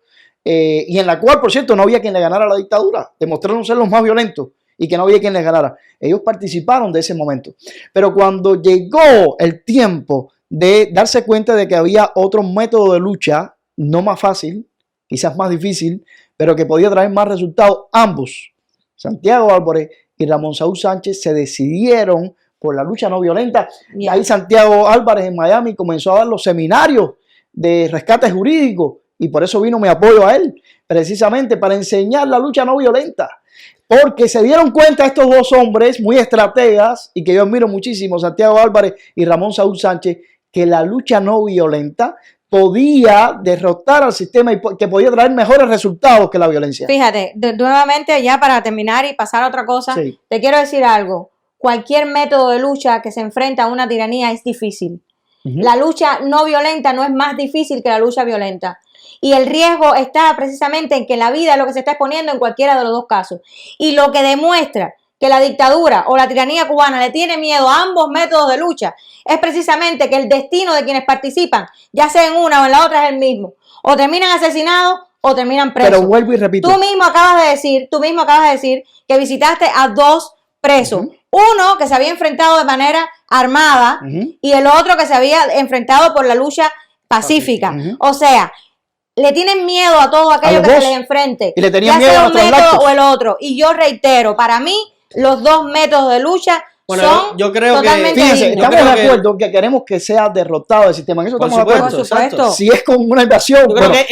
y en la cual, por cierto, no había quien le ganara a la dictadura. Demostraron ser los más violentos y que no había quien les ganara. Ellos participaron de ese momento. Pero cuando llegó el tiempo de darse cuenta de que había otro método de lucha, no más fácil, quizás más difícil, pero que podía traer más resultados, ambos, Santiago Álvarez y Ramón Saúl Sánchez, se decidieron por la lucha no violenta. Y ahí Santiago Álvarez en Miami comenzó a dar los seminarios de rescate jurídico, y por eso vino mi apoyo a él, precisamente para enseñar la lucha no violenta. Porque se dieron cuenta estos dos hombres muy estrategas, y que yo admiro muchísimo, Santiago Álvarez y Ramón Saúl Sánchez, que la lucha no violenta podía derrotar al sistema y que podía traer mejores resultados que la violencia. Fíjate, nuevamente ya para terminar y pasar a otra cosa, te quiero decir algo. Cualquier método de lucha que se enfrenta a una tiranía es difícil. La lucha no violenta no es más difícil que la lucha violenta. Y el riesgo está precisamente en que la vida es lo que se está exponiendo en cualquiera de los dos casos. Y lo que demuestra que la dictadura o la tiranía cubana le tiene miedo a ambos métodos de lucha es precisamente que el destino de quienes participan, ya sea en una o en la otra, es el mismo. O terminan asesinados o terminan presos. Pero vuelvo y repito. Tú mismo acabas de decir que visitaste a dos presos. Uno que se había enfrentado de manera armada y el otro que se había enfrentado por la lucha pacífica. O sea, le tienen miedo a todo aquello que se les enfrente, y le tenían ya miedo sea a un nuestros método lactos. o el otro. Y yo reitero, para mí, los dos métodos de lucha son yo creo totalmente fíjense, dignos. estamos de acuerdo que queremos que sea derrotado el sistema. En eso estamos de acuerdo. Por supuesto. Si es con una invasión. Yo creo que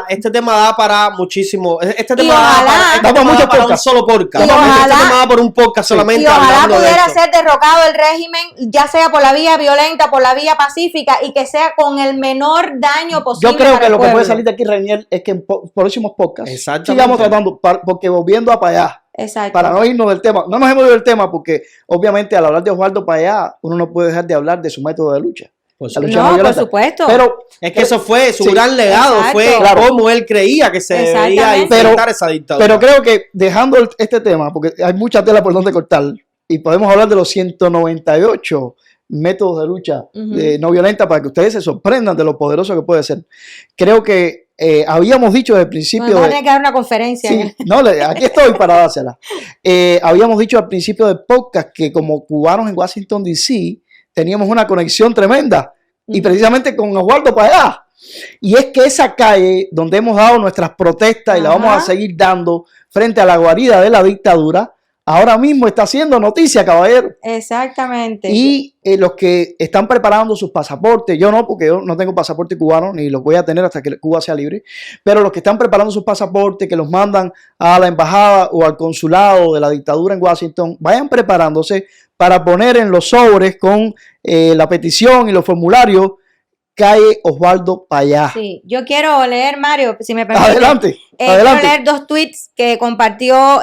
este tema da para muchísimo. Este tema da para un solo podcast. Este tema da por un podcast solamente. Y ojalá pudiera ser derrocado el régimen, ya sea por la vía violenta, por la vía pacífica, y que sea con el menor daño posible. Yo creo que lo que puede salir de aquí, Reinier, es que en próximos podcasts sigamos tratando, porque volviendo a para allá. Exacto. Para no irnos del tema. No nos hemos ido del tema porque obviamente al hablar de Osvaldo Payá uno no puede dejar de hablar de su método de lucha. Por supuesto. Pero es que eso fue su gran legado, fue como él creía que se debía enfrentar esa dictadura. Pero creo que dejando este tema, porque hay mucha tela por donde cortar, y podemos hablar de los 198 métodos de lucha no violenta para que ustedes se sorprendan de lo poderoso que puede ser. Creo que habíamos dicho desde el principio. Tiene que dar una conferencia. Sí, no, aquí estoy para dársela. Habíamos dicho al principio del podcast que como cubanos en Washington DC teníamos una conexión tremenda y precisamente con Osvaldo Payá. Y es que esa calle donde hemos dado nuestras protestas y la vamos a seguir dando frente a la guarida de la dictadura, ahora mismo está haciendo noticia, caballero. Exactamente. Y los que están preparando sus pasaportes, yo no, porque yo no tengo pasaporte cubano, ni los voy a tener hasta que Cuba sea libre, pero los que están preparando sus pasaportes, que los mandan a la embajada o al consulado de la dictadura en Washington, vayan preparándose para poner en los sobres con la petición y los formularios calle Osvaldo Payá. Sí, yo quiero leer, Mario, si me permite. Adelante. Quiero leer dos tweets que compartió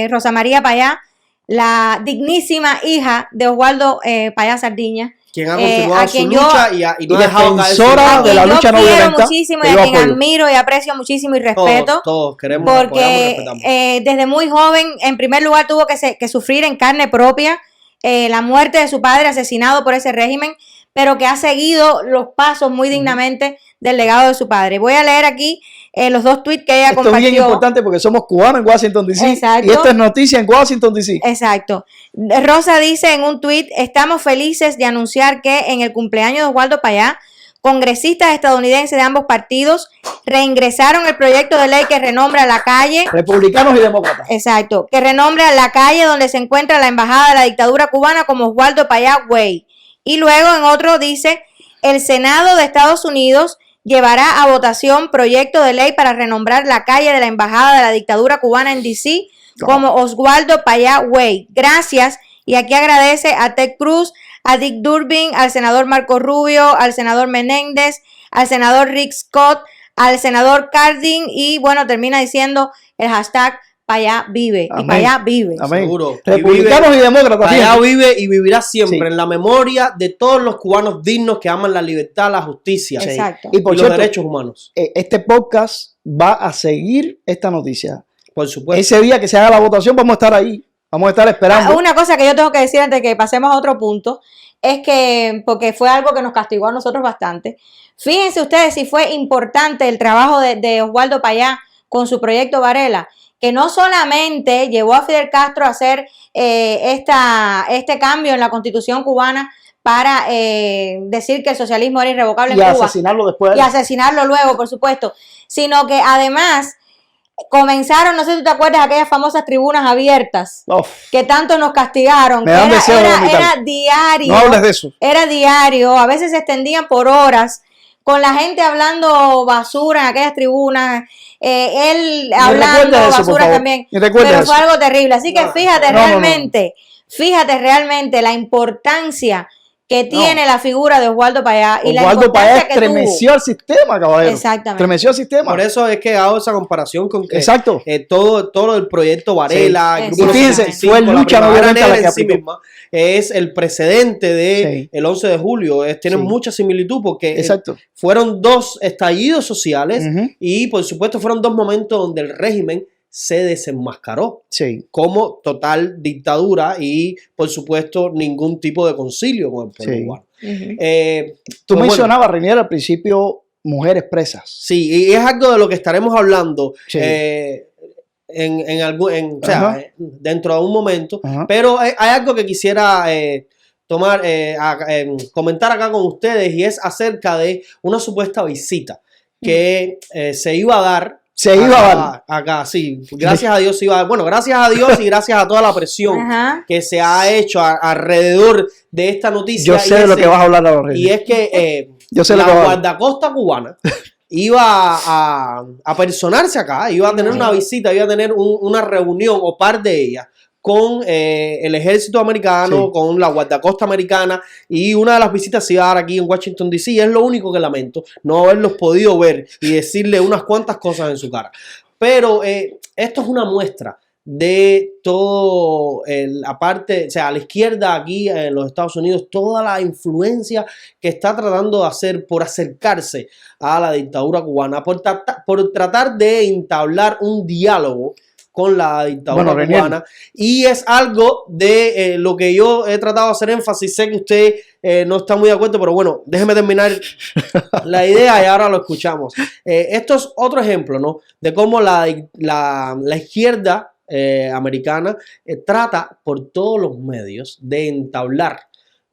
Rosa María Payá, la dignísima hija de Osvaldo Payá Sardiña. Quien ha continuado su lucha y no ha dejado defensora de la lucha no violenta. Yo quiero muchísimo y a quien admiro y aprecio muchísimo y respeto. Todos queremos, porque desde muy joven, en primer lugar, tuvo que sufrir en carne propia la muerte de su padre asesinado por ese régimen. pero que ha seguido los pasos muy dignamente del legado de su padre. Voy a leer aquí los 2 tweets que ella compartió. Esto es bien importante porque somos cubanos en Washington, D.C. Exacto. Y esto es noticia en Washington, D.C. Exacto. Rosa dice en un tweet, estamos felices de anunciar que en el cumpleaños de Oswaldo Payá, congresistas estadounidenses de ambos partidos reingresaron el proyecto de ley que renombra la calle. Republicanos y demócratas. Exacto. Que renombra la calle donde se encuentra la embajada de la dictadura cubana como Oswaldo Payá Way. Y luego en otro dice, el Senado de Estados Unidos llevará a votación proyecto de ley para renombrar la calle de la embajada de la dictadura cubana en D.C. como Oswaldo Payá Way. Gracias. Y aquí agradece a Ted Cruz, a Dick Durbin, al senador Marco Rubio, al senador Menéndez, al senador Rick Scott, al senador Cardin y bueno, termina diciendo el hashtag Payá vive. Amén. Y Payá vive. Amén. Seguro. Republicanos y demócratas. Payá vive y vivirá siempre Sí. en la memoria de todos los cubanos dignos que aman la libertad, la justicia Sí. Exacto. Y por y los cierto, derechos humanos. este podcast va a seguir esta noticia. Por supuesto. Ese día que se haga la votación vamos a estar ahí. Vamos a estar esperando. Una cosa que yo tengo que decir antes de que pasemos a otro punto es que, porque fue algo que nos castigó a nosotros bastante, fíjense ustedes si fue importante el trabajo de Oswaldo Payá con su proyecto Varela, que no solamente llevó a Fidel Castro a hacer este cambio en la Constitución cubana para decir que el socialismo era irrevocable en y Cuba asesinarlo después. y asesinarlo luego, por supuesto, sino que además comenzaron, no sé si tú te acuerdas, aquellas famosas tribunas abiertas Uf, que tanto nos castigaron, Me que dan deseo de vomitar. era diario, no hables de eso. era diario, a veces se extendían por horas, con la gente hablando basura en aquellas tribunas, él hablando recuerdes eso, por basura favor. también, Ni recuerdes pero eso. fue algo terrible, así que No, fíjate no, no, no. fíjate realmente la importancia que tiene la figura de Oswaldo Payá y la Oswaldo Payá importancia que estremeció al sistema, caballero. Exactamente. Estremeció al sistema. Por eso es que hago esa comparación con que Exacto. todo el proyecto Varela, Sí. el Grupo Y fíjense, 65, fue la lucha no Primavera violenta la Negra que en sí aplicó. misma, es el precedente de Sí. el 11 de julio. Tienen Sí. mucha similitud porque Exacto. fueron 2 estallidos sociales Ujú. y por supuesto fueron 2 momentos donde el régimen se desenmascaró Sí. como total dictadura y por supuesto ningún tipo de concilio con el pueblo Sí. cubano. Ujú. Tú Pues mencionabas, Reinier, al principio mujeres presas. Sí, y es algo de lo que estaremos hablando Sí. o sea, Ajá. dentro de un momento. Ajá. Pero hay algo que quisiera comentar acá con ustedes y es acerca de una supuesta visita que se iba a dar. Se iba a dar. Acá, sí. Gracias a Dios se iba a dar. Bueno, gracias a Dios y gracias a toda la presión Ajá. que se ha hecho alrededor de esta noticia. Yo sé de lo que vas a hablar ahora, Y Reinier. es que Yo sé lo la que vas a hablar. guardacosta cubana iba a personarse acá, iba a tener una visita, iba a tener una reunión o par de ellas con el ejército americano, Sí. con la guardacosta americana, y una de las visitas se iba a dar aquí en Washington D.C. y es lo único que lamento, no haberlos podido ver y decirle unas cuantas cosas en su cara. Pero esto es una muestra de todo, aparte, o sea, a la izquierda aquí en los Estados Unidos, toda la influencia que está tratando de hacer por acercarse a la dictadura cubana, por tratar de entablar un diálogo con la dictadura Reinier. cubana, y es algo de lo que yo he tratado de hacer énfasis. Sé que usted no está muy de acuerdo, pero bueno, déjeme terminar la idea y ahora lo escuchamos. Esto es otro ejemplo, ¿no?, de cómo la izquierda americana trata por todos los medios de entablar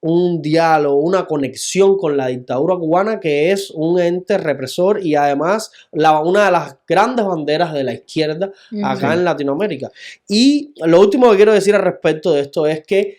un diálogo, una conexión con la dictadura cubana, que es un ente represor y además una de las grandes banderas de la izquierda acá en Latinoamérica. Y lo último que quiero decir al respecto de esto es que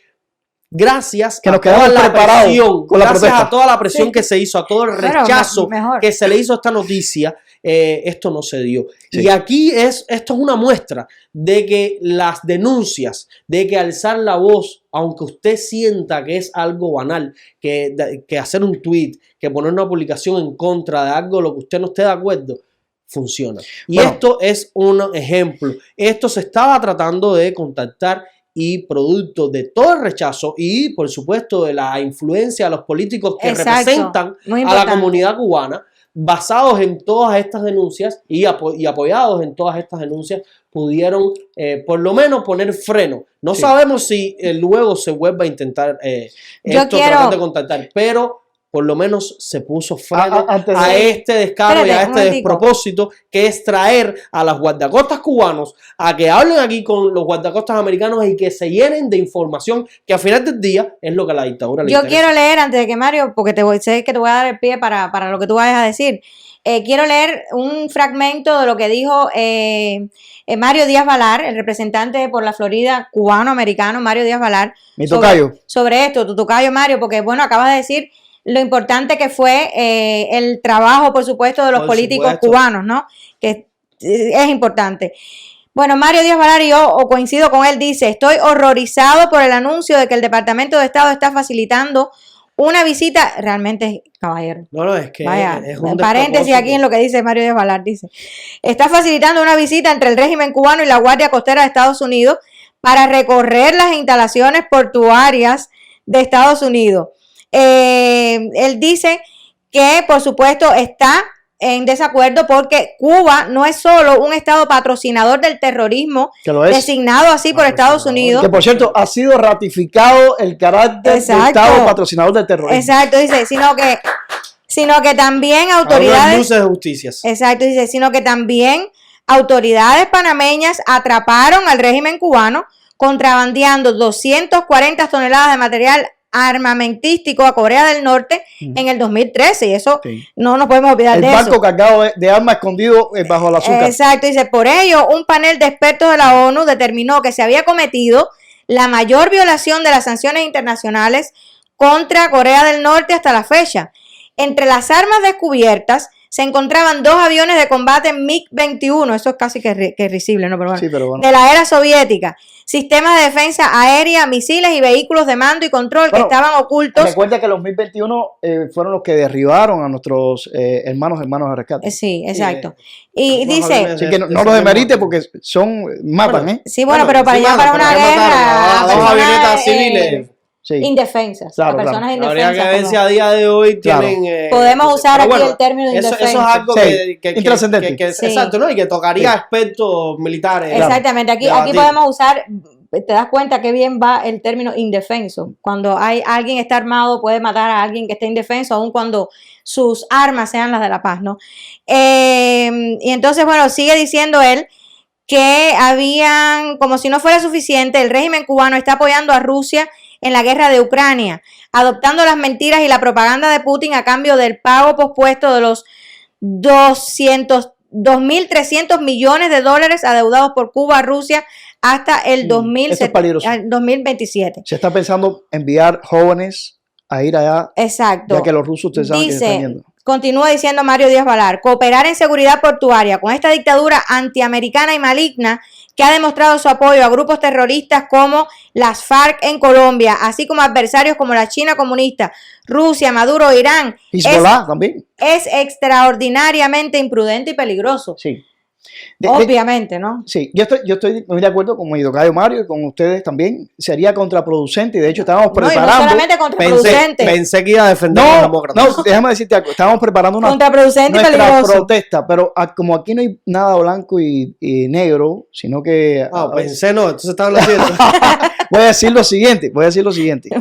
gracias Que a nos toda quedamos la preparados presión, con la gracias protesta. a toda la presión Sí. que se hizo, a todo el Claro, rechazo mejor. que se le hizo a esta noticia, esto no se dio. Sí. Y aquí esto es una muestra de que las denuncias, de que alzar la voz, aunque usted sienta que es algo banal, que hacer un tweet, que poner una publicación en contra de algo de lo que usted no esté de acuerdo, funciona. Y Bueno. esto es un ejemplo. Esto se estaba tratando de contactar y producto de todo el rechazo y por supuesto de la influencia de los políticos que Exacto. representan Muy a la importante. comunidad cubana, basados en todas estas denuncias y apoyados en todas estas denuncias, pudieron por lo menos poner freno. No Sí. sabemos si luego se vuelva a intentar Yo tratar de contactar, pero por lo menos se puso freno Antes a de- este descaro y a Espérate, un este momentico. despropósito, que es traer a los guardacostas cubanos a que hablen aquí con los guardacostas americanos y que se llenen de información que al final del día es lo que a la dictadura le Yo interesa. quiero leer, antes de que Mario, porque sé que te voy a dar el pie para lo que tú vayas a decir. Quiero leer un fragmento de lo que dijo Mario Díaz Valar, el representante por la Florida cubano-americano, Mario Díaz Valar. Mi tocayo. Sobre esto, tu tocayo, Mario, porque bueno, acabas de decir lo importante que fue el trabajo, por supuesto, de los Por políticos supuesto. cubanos, ¿no? Que es importante. Bueno, Mario Díaz Valar, y yo coincido con él, dice: estoy horrorizado por el anuncio de que el Departamento de Estado está facilitando una visita, realmente, caballero. No, es que Vaya, es un paréntesis despropósito. aquí en lo que dice Mario Díaz Valar, dice: está facilitando una visita entre el régimen cubano y la Guardia Costera de Estados Unidos para recorrer las instalaciones portuarias de Estados Unidos. Él dice que, por supuesto, está en desacuerdo porque Cuba no es solo un estado patrocinador del terrorismo, Que lo es. designado así por Estados Unidos. Que por cierto, ha sido ratificado el carácter Exacto. de Estado patrocinador del terrorismo. Exacto, dice, sino que también Ahora autoridades. luces de justicias. Exacto, dice, sino que también autoridades panameñas atraparon al régimen cubano contrabandeando 240 toneladas de material armamentístico a Corea del Norte en el 2013, y eso Sí. no nos podemos olvidar El de barco eso. cargado de armas escondido bajo el azúcar. Exacto, dice, por ello, un panel de expertos de la ONU determinó que se había cometido la mayor violación de las sanciones internacionales contra Corea del Norte hasta la fecha. Entre las armas descubiertas se encontraban 2 aviones de combate MiG-21, eso es casi que risible, ¿no? Pero bueno, Sí, pero bueno. de la era soviética, sistemas de defensa aérea, misiles y vehículos de mando y control que Bueno, estaban ocultos. Recuerda que los 2021 fueron los que derribaron a nuestros hermanos de rescate. Sí, exacto. Y Los dice, aviones Así que no de los ese demerite mismo- porque matan, Bueno, ¿eh? sí, bueno, pero para sí, allá, mano, para pero una ¿qué mataron? guerra, A dos personas, avionetas civiles. Sí. indefensas, Claro, a personas claro. Habría indefensas. que ver como- si a día de hoy Claro. tienen... Podemos usar pero aquí el término eso es indefenso. algo Sí, intrascendente. Sí. Exacto, ¿no? Y que tocaría Sí. expertos militares. Claro. Exactamente, aquí Debatir. podemos usar, te das cuenta que bien va el término indefenso. Cuando alguien está armado, puede matar a alguien que esté indefenso, aun cuando sus armas sean las de la paz, ¿no? Y entonces, bueno, sigue diciendo él que habían, como si no fuera suficiente, el régimen cubano está apoyando a Rusia en la guerra de Ucrania, adoptando las mentiras y la propaganda de Putin a cambio del pago pospuesto de los 2.300 millones de dólares adeudados por Cuba a Rusia hasta el Esto es peligroso. 2027. Se está pensando enviar jóvenes a ir allá, Exacto. ya que los rusos ustedes saben que se están yendo. Continúa diciendo Mario Díaz Valar, cooperar en seguridad portuaria con esta dictadura antiamericana y maligna que ha demostrado su apoyo a grupos terroristas como las FARC en Colombia, así como adversarios como la China comunista, Rusia, Maduro, Irán, Hezbollah también. es extraordinariamente imprudente y peligroso. Sí. Obviamente, ¿no? Sí, yo estoy muy de acuerdo con mi tocayo Mario y con ustedes también. Sería contraproducente y de hecho estábamos No, y no preparando. solamente contraproducente, Pensé que iba a defender a los No, demócratas. no, déjame decirte algo. Estábamos preparando contraproducente y nuestra peligroso. protesta, pero como aquí no hay nada blanco y negro, sino que Pensé no, entonces estaban haciendo. voy a decir lo siguiente.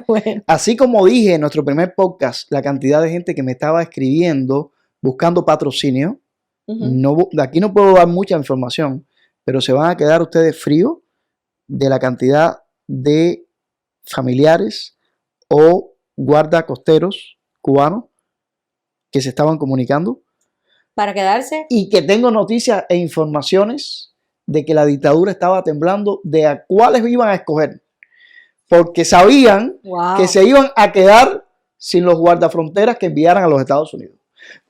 Bueno, Así como dije en nuestro primer podcast, la cantidad de gente que me estaba escribiendo buscando patrocinio, ujú. aquí no puedo dar mucha información, pero se van a quedar ustedes fríos de la cantidad de familiares o guardacosteros cubanos que se estaban comunicando Para quedarse. y que tengo noticias e informaciones de que la dictadura estaba temblando de a cuáles iban a escoger, porque sabían Wow. que se iban a quedar sin los guardafronteras que enviaran a los Estados Unidos.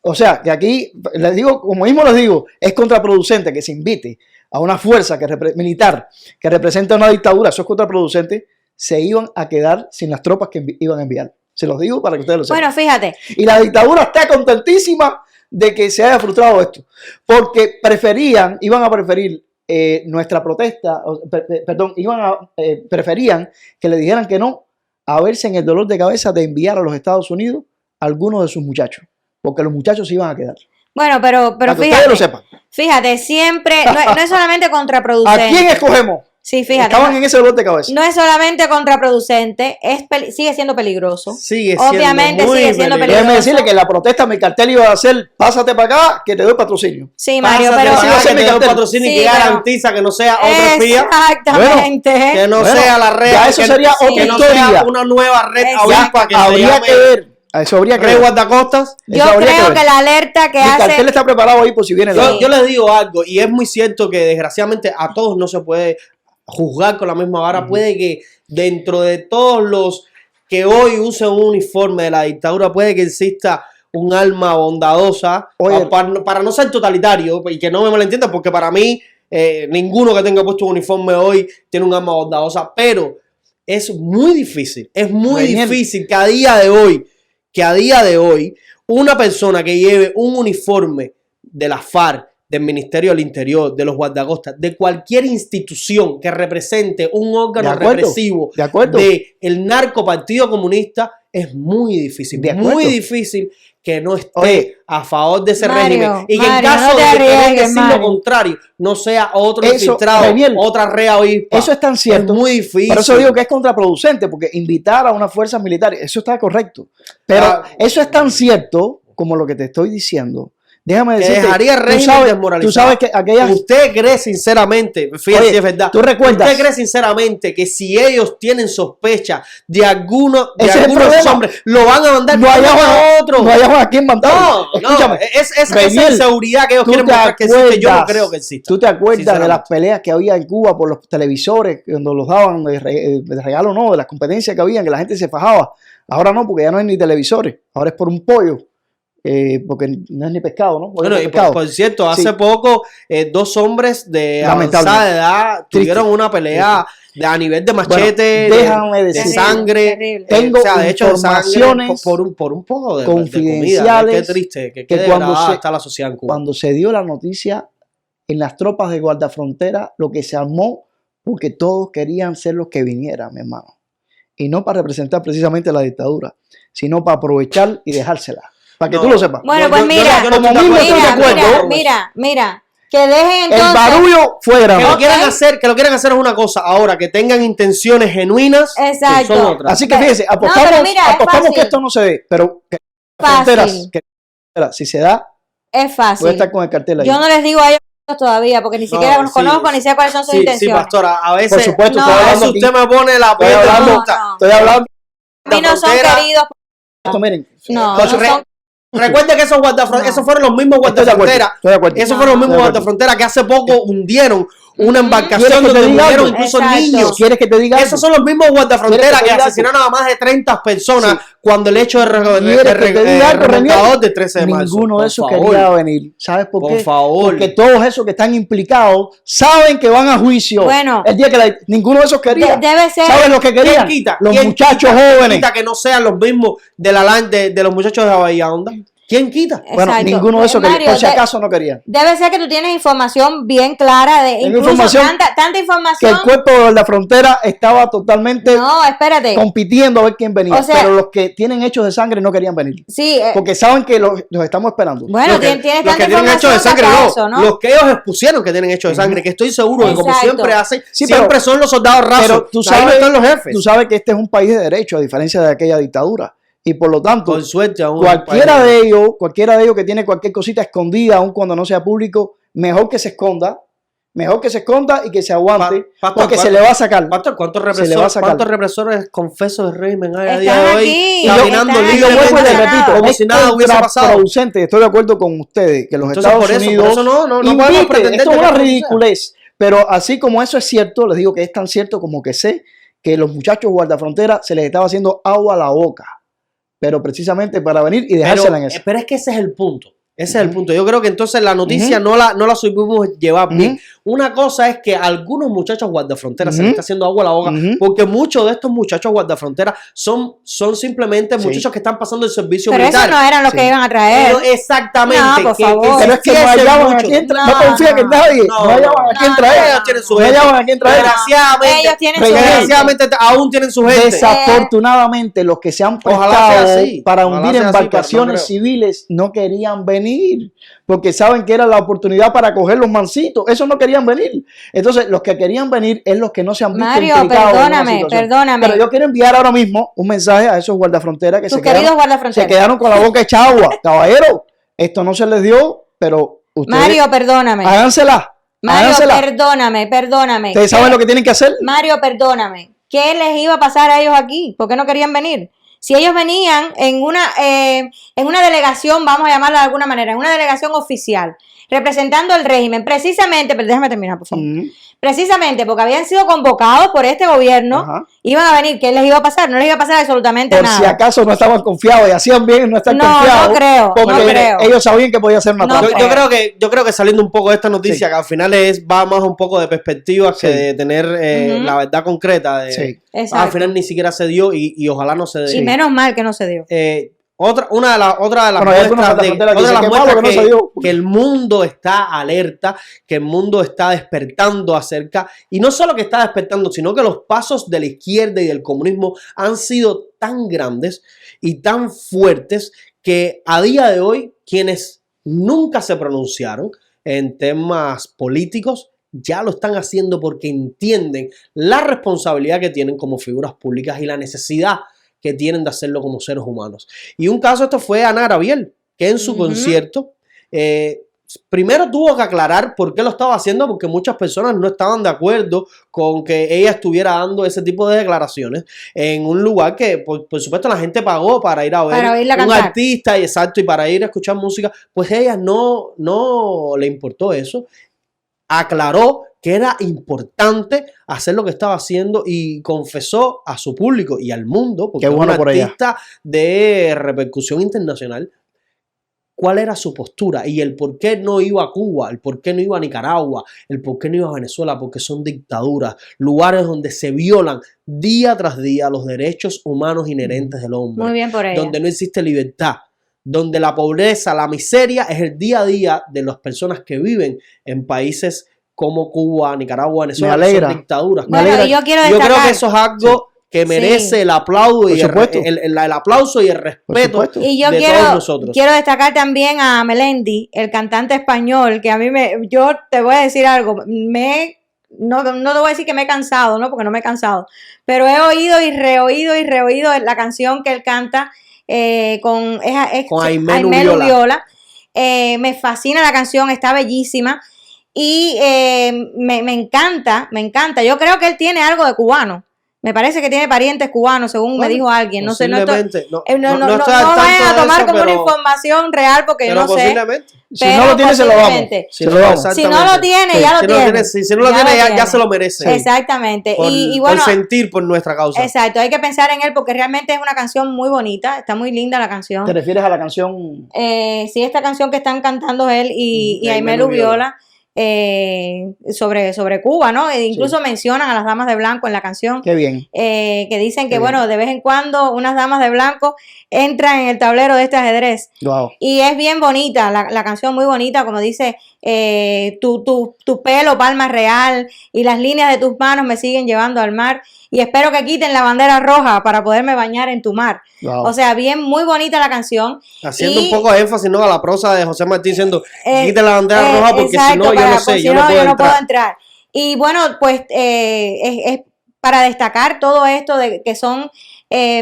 O sea, que aquí, les digo, como mismo les digo, es contraproducente que se invite a una fuerza militar que representa una dictadura, eso es contraproducente, se iban a quedar sin las tropas que iban a enviar. Se los digo para que ustedes lo sepan. Bueno, fíjate, Y la dictadura está contentísima de que se haya frustrado esto, porque iban a preferir nuestra protesta, preferían que le dijeran que no, a verse en el dolor de cabeza de enviar a los Estados Unidos a algunos de sus muchachos, porque los muchachos se iban a quedar. bueno, pero Para que ustedes lo fíjate, sepan. fíjate, siempre, no es solamente ¿A contraproducente. quién escogemos? Sí, fíjate. Estaban en ese dolor de cabeza. No es solamente contraproducente, sigue siendo peligroso. Sigue Obviamente siendo muy sigue siendo peligroso. Déjeme decirle que la protesta mi cartel iba a ser, pásate para acá, que te doy patrocinio. Sí, Mario, Pásate pero... para acá, que te dé un cartel. patrocinio y Sí, que pero- garantiza que no sea otra espía, Exactamente. que no Bueno, sea la red, ya eso que, sería que otra no historia. sea una nueva red Exacto. avispa que se Habría llame que ver. A eso habría que Red ver. Guardacostas. Yo Eso habría creo ver. que la alerta que Mi cartel hace... está preparado ahí por si viene la... Yo les digo algo, y es muy cierto que desgraciadamente a todos no se puede juzgar con la misma vara. Puede que dentro de todos los que hoy usen un uniforme de la dictadura, puede que exista un alma bondadosa, Oye. para no ser totalitario, y que no me malentiendan, porque para mí ninguno que tenga puesto un uniforme hoy tiene un alma bondadosa, pero es muy difícil Daniel. difícil que a día de hoy, una persona que lleve un uniforme de la FARC, del Ministerio del Interior, de los guardacostas, de cualquier institución que represente un órgano De acuerdo, represivo de acuerdo. del narco Partido Comunista, es muy difícil, De acuerdo. muy difícil que no esté Oye, a favor de ese Mario, régimen y que en Mario, caso no te de querer arriesgues, decir lo Mario. contrario, no sea otro Eso, infiltrado, Daniel, otra red avispa. Eso es tan cierto. Es muy difícil. Por eso digo que es contraproducente, porque invitar a una fuerza militar, eso está correcto. Pero Ah, eso es tan cierto como lo que te estoy diciendo. Déjame que decirte, dejaría el tú régimen sabes desmoralizado. que aquellas... ¿Usted cree sinceramente, fíjate Oye, si es verdad, ¿tú recuerdas? usted cree sinceramente que si ellos tienen sospecha de algunos Ese es el problema. hombres, lo van a mandar No hayamos a otro? no hayamos a quién mandar. No, Escúchame, esa Daniel, inseguridad que ellos ¿tú quieren te mostrar que existe, yo no acuerdas? creo que exista. ¿Tú te acuerdas de las Sinceramente. peleas que había en Cuba por los televisores, cuando los daban de regalo, no, de las competencias que había, que la gente se fajaba? Ahora no, porque ya no hay ni televisores, ahora es por un pollo, porque no es ni pescado, ¿no? Pollo Bueno, no y es pescado. por cierto, hace Sí. poco dos hombres de Lamentable. avanzada edad tuvieron una pelea a nivel de machete, Bueno, déjame de decir- sangre. Terrible. Tengo de hecho, de sangre informaciones por un poco de confidenciales comida. Qué triste, que qué cuando degradada se- está la sociedad en Cuba. Cuando se dio la noticia en las tropas de guardafrontera, lo que se armó, porque todos querían ser los que vinieran, mi hermano. Y no para representar precisamente la dictadura, sino para aprovechar y dejársela. Para que No. tú lo sepas. Bueno, Yo- pues yo- mira, yo no como estoy de mismo acuerdo. estoy de acuerdo. mira, que dejen El entonces... barullo fue Que grande. lo Ok. que lo quieran hacer es una cosa. Ahora, que tengan intenciones genuinas, Exacto. son otras. Así que fíjense, pero apostamos, mira, es apostamos fácil. que esto no se dé, pero que Fácil. si se da, Es voy a fácil. estar con el cartel ahí. Yo no les digo a ellos todavía, porque ni siquiera los sí, conozco, ni sé cuáles son sus Sí, sí, intenciones. pastora, a veces, Por supuesto, No, estoy a hablando veces aquí. usted me pone la piel de hablando- punta. no. Estoy hablando A mí no son frontera. queridos. esto, miren. No, Entonces, no son... Recuerde que esos guardafronteras, No. esos fueron los mismos Estoy de acuerdo. guardafronteras. Estoy de acuerdo. Esos No. fueron los mismos Estoy de acuerdo. guardafronteras que hace poco hundieron una ¿Quieres embarcación que te donde diga murieron algo? incluso Exacto. niños. ¿Quieres que te diga algo? Esos son los mismos guardafronteras ¿Quieres que te que diga asesinaron a más de 30 personas Sí. cuando el hecho de ¿Quieres que te diga algo, remontador Renier? de 13 de marzo. Ninguno de Por esos favor. quería venir. ¿Sabes por qué? Por favor. Porque todos esos que están implicados saben que van a juicio. Bueno. El día que ninguno de esos quería. Debe ser... ¿Sabes lo que ¿Quién querían? quita? Los ¿Quién muchachos quita? jóvenes. Quita que no sean los mismos de los muchachos de Bahía Honda. ¿Quién quita? Bueno, Exacto. ninguno de esos quería. Mario, Por si acaso no querían. Debe ser que tú tienes información bien clara de Tengo incluso información tanta Que información. el cuerpo de la frontera estaba totalmente No, espérate. compitiendo a ver quién venía. O sea- pero los que tienen hechos de sangre no querían venir. Sí, Porque saben que los estamos esperando. bueno, Los que- tienes los tanta que tienen hechos de información sangre, que hasta no. eso, ¿no? Los que ellos expusieron que tienen hechos de sangre, que estoy seguro que como Exacto. siempre hacen, Sí, siempre pero- son los soldados rasos. Pero tú Ahí no sabes, están los jefes. tú sabes que este es un país de derecho, a diferencia de aquella dictadura. Y por lo tanto, Por suerte aún. cualquiera de ellos que tiene cualquier cosita escondida, aun cuando no sea público, mejor que se esconda y que se aguante, Pastor, porque se le va a sacar. Pastor, Se le va a sacar. ¿cuántos represores confesos del régimen hay a Están día de hoy? aquí, Caminando están aquí. Y yo vuelvo y libremente, les pasa repito, nada. como es si nada hubiese pasado. contraproducente. Estoy de acuerdo con ustedes que los Entonces, Estados por eso Unidos no podemos inviten. pretender Esto es que una esto no sea. ridiculez. Pero así como eso es cierto, les digo que es tan cierto como que sé que los muchachos guardafrontera se les estaba haciendo agua a la boca. Pero precisamente para venir y dejársela en eso. Pero es que ese es el punto. Ese es el punto. Yo creo que entonces la noticia no la supimos llevar bien. Una cosa es que a algunos muchachos guardafronteras se les está haciendo agua a la boca, porque muchos de estos muchachos guardafronteras son simplemente Sí. muchachos que están pasando el servicio Pero militar. esos no eran los Sí. que iban a traer. Pero exactamente. No, por favor. Pero es que no existiesen hallaban a muchos. quién traer. No, No confían en nadie. no, No hallaban a quién no, traer. Ellos tienen su No gente. hallaban a quién traer. Desgraciadamente. Ellos tienen su gente. Desgraciadamente aún tienen su gente. Desafortunadamente, los que se han Ojalá prestado sea así. para Ojalá hundir sea así, embarcaciones pero no creo. civiles no querían venir. venir, porque saben que era la oportunidad para coger los mancitos. Esos no querían venir. Entonces, los que querían venir es los que no se han visto Mario, implicados en una perdóname, situación. perdóname. Pero yo quiero enviar ahora mismo un mensaje a esos guardafronteras que Tus se queridos quedaron, guardafronteras. se quedaron con la boca hecha agua. Caballero, esto no se les dio, pero ustedes Mario, perdóname. hágansela. Mario, hágansela. perdóname. Ustedes saben lo que tienen que hacer. Mario, perdóname. ¿Qué les iba a pasar a ellos aquí? ¿Por qué no querían venir? Si ellos venían en una delegación, vamos a llamarla de alguna manera, en una delegación oficial, representando el régimen, precisamente, pero déjame terminar, por favor. Precisamente porque habían sido convocados por este gobierno, Ajá. iban a venir. ¿Qué les iba a pasar? No les iba a pasar absolutamente Por nada. si acaso no estaban confiados y hacían bien en no estar No, confiados. no creo, porque no creo. ellos sabían que podía ser una No trampa. Yo creo que saliendo un poco de esta noticia, Sí. que al final va más un poco de perspectiva Sí. que de tener Ujú. la verdad concreta. Sí. Exacto. Al final ni siquiera se dio y ojalá no se dé. Y menos mal que no se dio. Otra de las Bueno, hay algunos muestras, guardafronteras que otra de dicen las que muestras malo que no se dio. que el mundo está alerta, que el mundo está despertando acerca, y no solo que está despertando, sino que los pasos de la izquierda y del comunismo han sido tan grandes y tan fuertes que a día de hoy quienes nunca se pronunciaron en temas políticos ya lo están haciendo porque entienden la responsabilidad que tienen como figuras públicas y la necesidad que tienen de hacerlo como seres humanos. Y un caso esto fue Ana Gabriel, que en su concierto primero tuvo que aclarar por qué lo estaba haciendo, porque muchas personas no estaban de acuerdo con que ella estuviera dando ese tipo de declaraciones en un lugar que, por supuesto, la gente pagó para ir a ver Para oírla un cantar. artista, y exacto, y para ir a escuchar música. Pues ella no le importó eso. Aclaró que era importante hacer lo que estaba haciendo y confesó a su público y al mundo, porque Qué bueno es por un ella. artista de repercusión internacional, cuál era su postura y el por qué no iba a Cuba, el por qué no iba a Nicaragua, el por qué no iba a Venezuela, porque son dictaduras, lugares donde se violan día tras día los derechos humanos inherentes del hombre, Muy bien por ella. donde no existe libertad, donde la pobreza, la miseria es el día a día de las personas que viven en países como Cuba, Nicaragua, Venezuela, Me que son alegra. dictaduras. Me Bueno, alegra. y yo quiero Yo destacar. creo que eso es algo que merece Sí. el aplauso y Por supuesto. el aplauso y el respeto supuesto. Y yo de todos quiero, nosotros. quiero destacar también a Melendi, el cantante español, que a mí yo te voy a decir algo, no te voy a decir que me he cansado, ¿no? Porque no me he cansado, pero he oído y reoído la canción que él canta con Aimee Aimee Viola. Viola. Me fascina la canción, está bellísima y me encanta. Yo creo que él tiene algo de cubano. Me parece que tiene parientes cubanos, según me dijo alguien. No sé, no Posiblemente. No vayan estoy al tanto a de tomar eso, como una pero- información real porque yo pero no sé. posiblemente. Si no lo tiene, se lo damos. posiblemente. Se lo damos. Si no lo tiene, ya lo Si tiene. si no lo Ya tiene, lo ya tiene. se lo merece. Exactamente. Por, y por bueno, sentir por nuestra causa. exacto, hay que pensar en él porque realmente es una canción muy bonita, está muy linda la canción. ¿Te refieres a la canción? Sí, esta canción que están cantando él y De Aimee Aimee Viola sobre Cuba, ¿no? E incluso mencionan a las damas de blanco en la canción. Qué bien. Que dicen que, Qué bueno, de vez en cuando unas damas de blanco entran en el tablero de este ajedrez. Wow. Y es bien bonita, la canción muy bonita, como dice, tu pelo, palma real, y las líneas de tus manos me siguen llevando al mar, y espero que quiten la bandera roja para poderme bañar en tu mar. Wow. O sea, bien, muy bonita la canción. Haciendo y- un poco de énfasis, ¿no? A la prosa de José Martín diciendo, Eh, quita la bandera roja porque si exacto, no, yo para- no sé, pues si yo no puedo yo no puedo entrar. entrar. Y bueno, pues es para destacar todo esto de que son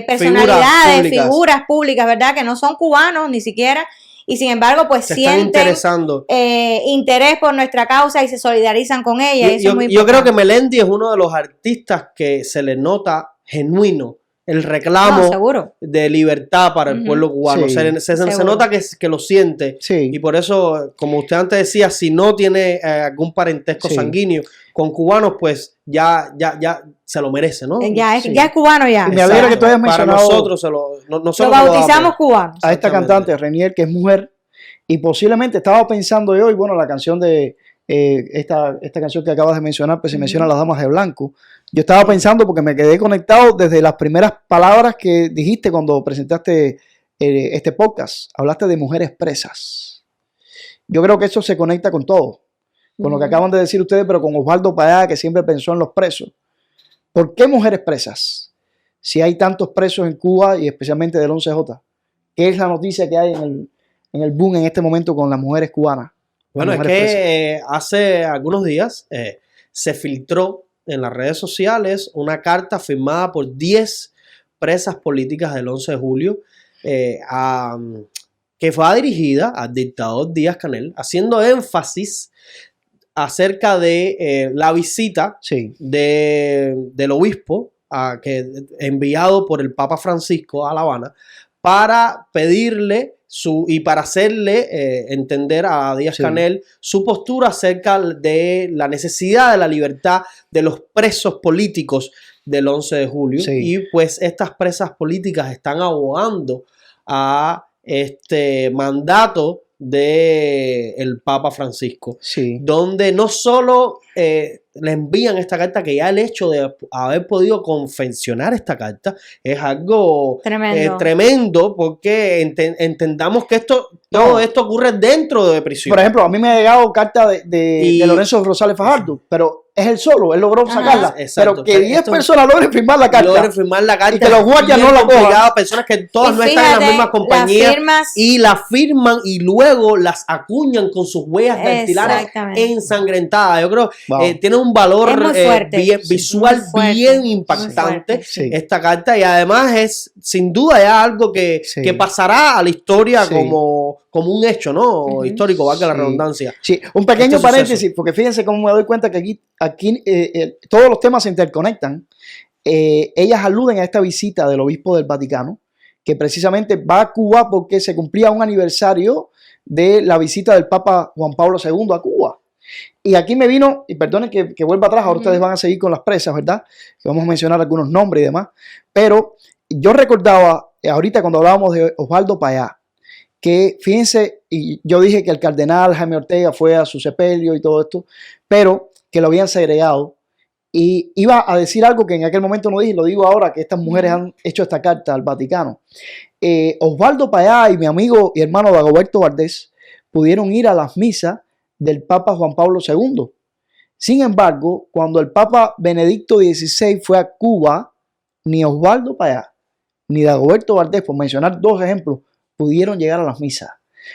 personalidades, figuras públicas, ¿verdad? Que no son cubanos ni siquiera, y sin embargo, pues Se están sienten interesando. interés por nuestra causa y se solidarizan con ella. y eso es muy Yo creo que importante. Melendi es uno de los artistas que se le nota genuino el No, reclamo seguro. de libertad para el Ujú. pueblo cubano. Sí. Se Seguro. nota que lo siente. Sí. Y por eso, como usted antes decía, si no tiene algún parentesco Sí. sanguíneo con cubanos, pues ya se lo merece, ¿no? Ya es, Sí. ya es cubano ya. Y me alegra que tú hayas Para mencionado nosotros, Lo nosotros bautizamos cubanos. a esta Exactamente. cantante, Renier, que es mujer, y posiblemente estaba pensando yo, y bueno, la canción de esta canción que acabas de mencionar, pues se menciona a las damas de blanco. Yo estaba pensando porque me quedé conectado desde las primeras palabras que dijiste cuando presentaste este podcast. Hablaste de mujeres presas. Yo creo que eso se conecta con todo, con lo que acaban de decir ustedes, pero con Osvaldo Payá, que siempre pensó en los presos. ¿Por qué mujeres presas? Si hay tantos presos en Cuba y especialmente del 11J. ¿Qué es la noticia que hay en el boom en este momento con las mujeres cubanas. Bueno, es que hace algunos días se filtró en las redes sociales una carta firmada por 10 presas políticas del 11 de julio que fue dirigida al dictador Díaz-Canel, haciendo énfasis acerca de la visita del obispo enviado por el Papa Francisco a La Habana para pedirle y para hacerle entender a Díaz-Canel su postura acerca de la necesidad de la libertad de los presos políticos del 11 de julio. Y pues estas presas políticas están abogando a este mandato del Papa Francisco, donde no solo le envían esta carta, que ya el hecho de haber podido confeccionar esta carta es algo tremendo, porque entendamos que todo esto ocurre dentro de prisión. Por ejemplo, a mí me ha llegado carta de Lorenzo Rosales Fajardo, pero es él solo, él logró sacarla. Pero que 10 personas logren firmar la carta. Y que los guardias no la cojan. Personas que todas no están en las mismas compañías y la firman y luego las acuñan con sus huellas dactilares ensangrentadas. Yo creo que tiene un valor visual bien impactante esta carta, y además es sin duda ya algo que pasará a la historia como un hecho, ¿no? Histórico, valga la redundancia. Sí, un pequeño paréntesis, porque fíjense cómo me doy cuenta que aquí todos los temas se interconectan. Ellas aluden a esta visita del obispo del Vaticano, que precisamente va a Cuba porque se cumplía un aniversario de la visita del Papa Juan Pablo II a Cuba. Y aquí me vino, y perdonen que vuelva atrás, ahora ustedes van a seguir con las presas, ¿verdad? Que vamos a mencionar algunos nombres y demás. Pero yo recordaba, ahorita cuando hablábamos de Osvaldo Payá, que fíjense, y yo dije que el cardenal Jaime Ortega fue a su sepelio y todo esto, pero que lo habían segregado, y iba a decir algo que en aquel momento no dije, lo digo ahora, que estas mujeres han hecho esta carta al Vaticano. Osvaldo Payá y mi amigo y hermano Dagoberto Valdés pudieron ir a las misas del Papa Juan Pablo II. Sin embargo, cuando el Papa Benedicto XVI fue a Cuba, ni Osvaldo Payá ni Dagoberto Valdés, por mencionar dos ejemplos, pudieron llegar a las misas,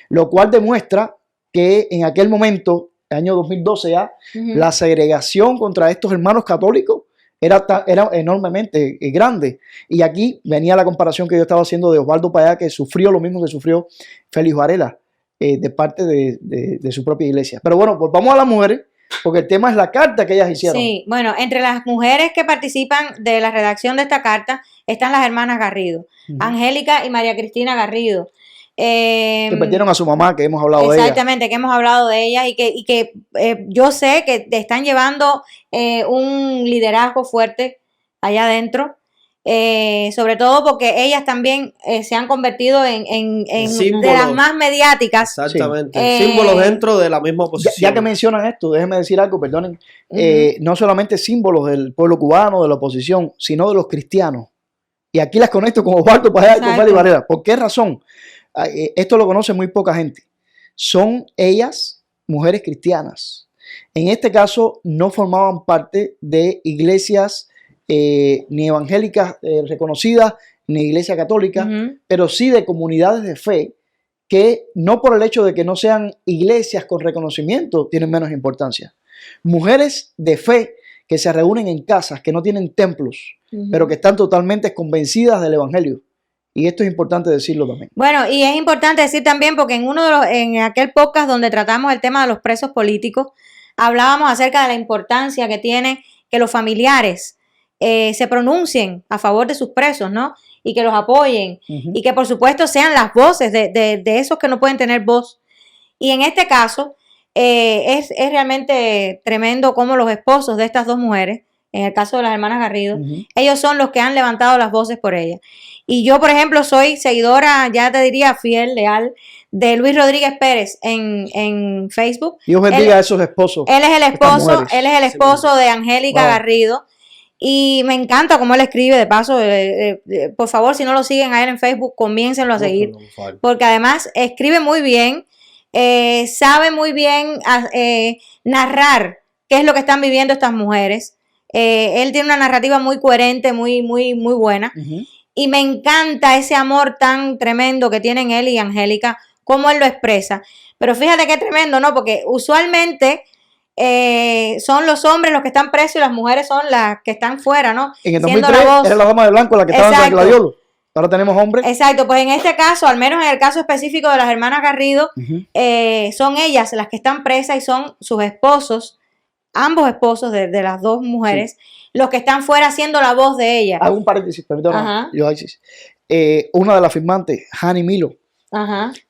lo cual demuestra que en aquel momento, año 2012 ya, la segregación contra estos hermanos católicos era enormemente grande. Y aquí venía la comparación que yo estaba haciendo de Osvaldo Payá, que sufrió lo mismo que sufrió Félix Varela de parte de su propia iglesia. Pero bueno, pues vamos a las mujeres, porque el tema es la carta que ellas hicieron. Sí, bueno, entre las mujeres que participan de la redacción de esta carta están las hermanas Garrido, Angélica y María Cristina Garrido. Que perdieron a su mamá, que hemos hablado de ella. Exactamente, que hemos hablado de ella y que yo sé que están llevando un liderazgo fuerte allá adentro, sobre todo porque ellas también se han convertido en de las más mediáticas. Exactamente, símbolos dentro de la misma oposición. Ya que mencionan esto, déjenme decir algo, perdonen, no solamente símbolos del pueblo cubano, de la oposición, sino de los cristianos. Y aquí las conecto con Osvaldo Payá y con Félix Varela. ¿Por qué razón? Esto lo conoce muy poca gente. Son ellas mujeres cristianas. En este caso no formaban parte de iglesias ni evangélicas reconocidas, ni iglesia católica, pero sí de comunidades de fe que no por el hecho de que no sean iglesias con reconocimiento tienen menos importancia. Mujeres de fe que se reúnen en casas, que no tienen templos, pero que están totalmente convencidas del evangelio. Y esto es importante decirlo también. Bueno, y es importante decir también porque en aquel podcast donde tratamos el tema de los presos políticos, hablábamos acerca de la importancia que tiene que los familiares se pronuncien a favor de sus presos, ¿no? Y que los apoyen y que por supuesto sean las voces de esos que no pueden tener voz. Y en este caso es realmente tremendo cómo los esposos de estas dos mujeres, en el caso de las hermanas Garrido, ellos son los que han levantado las voces por ellas. Y yo, por ejemplo, soy seguidora, ya te diría fiel, leal, de Luis Rodríguez Pérez en Facebook. Dios bendiga a esos esposos. Él es el esposo de Angélica Garrido. Y me encanta cómo él escribe, de paso, por favor, si no lo siguen a él en Facebook, comiéncenlo a seguir, porque además escribe muy bien, sabe muy bien narrar qué es lo que están viviendo estas mujeres. Él tiene una narrativa muy coherente, muy buena, y me encanta ese amor tan tremendo que tienen él y Angélica cómo él lo expresa. Pero fíjate qué tremendo, ¿no? Porque usualmente son los hombres los que están presos y las mujeres son las que están fuera, ¿no? En el Siendo 2003 la voz. era la dama de blanco la que estaba en San Gladiolo. Ahora tenemos hombres. Exacto, pues en este caso, al menos en el caso específico de las hermanas Garrido, son ellas las que están presas y son sus esposos, ambos esposos de las dos mujeres, los que están fuera haciendo la voz de ella. Hago un paréntesis, perdona, una de las firmantes, Hani Milo.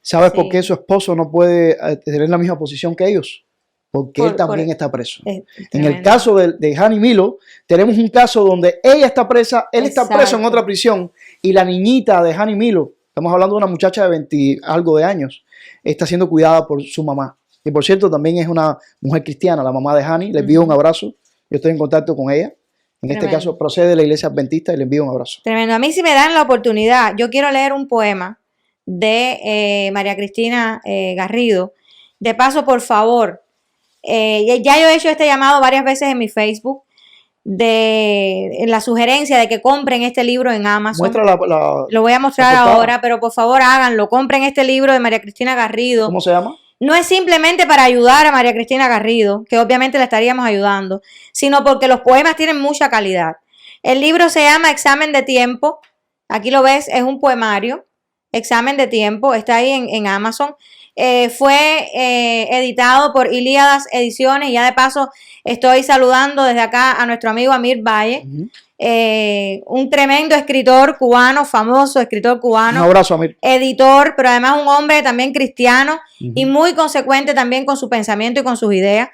¿Sabes por qué su esposo no puede tener la misma posición que ellos? Porque él también está preso. En el caso de Hani Milo, tenemos un caso donde ella está presa, él está preso en otra prisión, y la niñita de Hani Milo, estamos hablando de una muchacha de 20 algo de años, está siendo cuidada por su mamá. Y por cierto, también es una mujer cristiana, la mamá de Hani. Le envío un abrazo. Yo estoy en contacto con ella. En este caso procede de la iglesia adventista y le envío un abrazo. Tremendo. A mí, si me dan la oportunidad, yo quiero leer un poema de María Cristina Garrido. De paso, por favor, ya yo he hecho este llamado varias veces en mi Facebook, en la sugerencia de que compren este libro en Amazon. Muestra lo voy a mostrar ahora, pero por favor háganlo. Compren este libro de María Cristina Garrido. ¿Cómo se llama? No es simplemente para ayudar a María Cristina Garrido, que obviamente le estaríamos ayudando, sino porque los poemas tienen mucha calidad. El libro se llama Examen de Tiempo. Aquí lo ves, es un poemario. Examen de Tiempo, está ahí en Amazon. Fue editado por Ilíadas Ediciones, y ya de paso estoy saludando desde acá a nuestro amigo Amir Valle, un tremendo escritor cubano, famoso escritor cubano. Un abrazo, Amir. Editor, pero además un hombre también cristiano y muy consecuente también con su pensamiento y con sus ideas.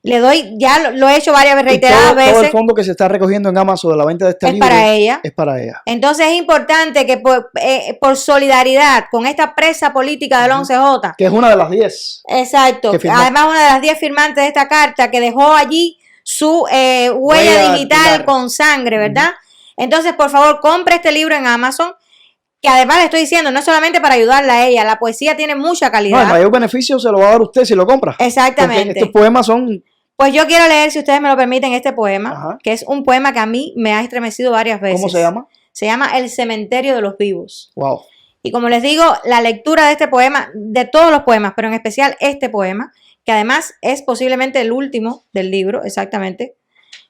Le doy, ya lo he hecho varias veces, reiteradas veces. Todo el fondo que se está recogiendo en Amazon de la venta de este libro para ella. Es para ella. Entonces es importante que por solidaridad con esta presa política del 11J. Que es una de las 10. Exacto. Además, una de las 10 firmantes de esta carta que dejó allí su huella digital con sangre, ¿verdad? Entonces, por favor, compre este libro en Amazon. Que además le estoy diciendo, no es solamente para ayudarla a ella, la poesía tiene mucha calidad. No, el mayor beneficio se lo va a dar usted si lo compra. Exactamente. Porque estos poemas son... Pues yo quiero leer, si ustedes me lo permiten, este poema, que es un poema que a mí me ha estremecido varias veces. ¿Cómo se llama? Se llama El Cementerio de los Vivos. Wow. Y como les digo, la lectura de este poema, de todos los poemas, pero en especial este poema, que además es posiblemente el último del libro, exactamente,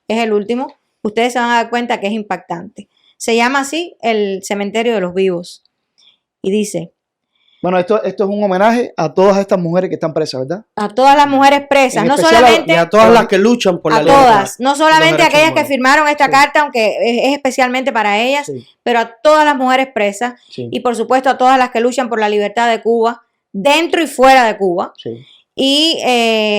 es el último, ustedes se van a dar cuenta que es impactante. Se llama así El Cementerio de los Vivos. Y dice... Bueno, esto es un homenaje a todas estas mujeres que están presas, ¿verdad? A todas las mujeres presas, no solamente... Y a todas las que luchan por la libertad. A todas, no solamente a aquellas que firmaron esta carta, aunque es especialmente para ellas, pero a todas las mujeres presas y por supuesto a todas las que luchan por la libertad de Cuba, dentro y fuera de Cuba, y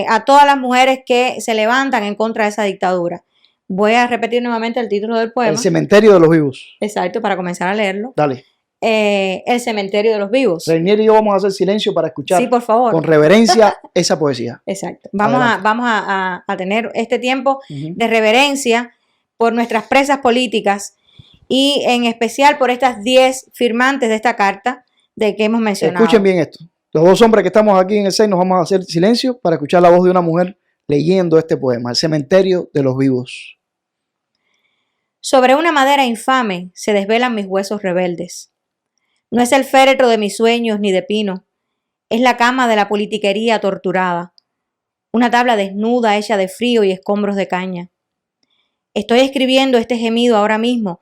a todas las mujeres que se levantan en contra de esa dictadura. Voy a repetir nuevamente el título del poema. El Cementerio de los Vivos. Exacto, para comenzar a leerlo. Dale. El Cementerio de los Vivos. Reinier y yo vamos a hacer silencio para escuchar, sí, por favor, con reverencia esa poesía. Exacto. Vamos a tener este tiempo de reverencia por nuestras presas políticas y en especial por estas 10 firmantes de esta carta de que hemos mencionado. Escuchen bien esto. Los dos hombres que estamos aquí en el 6 nos vamos a hacer silencio para escuchar la voz de una mujer leyendo este poema, El Cementerio de los Vivos. Sobre una madera infame se desvelan mis huesos rebeldes. No es el féretro de mis sueños ni de pino, es la cama de la politiquería torturada, una tabla desnuda hecha de frío y escombros de caña. Estoy escribiendo este gemido ahora mismo,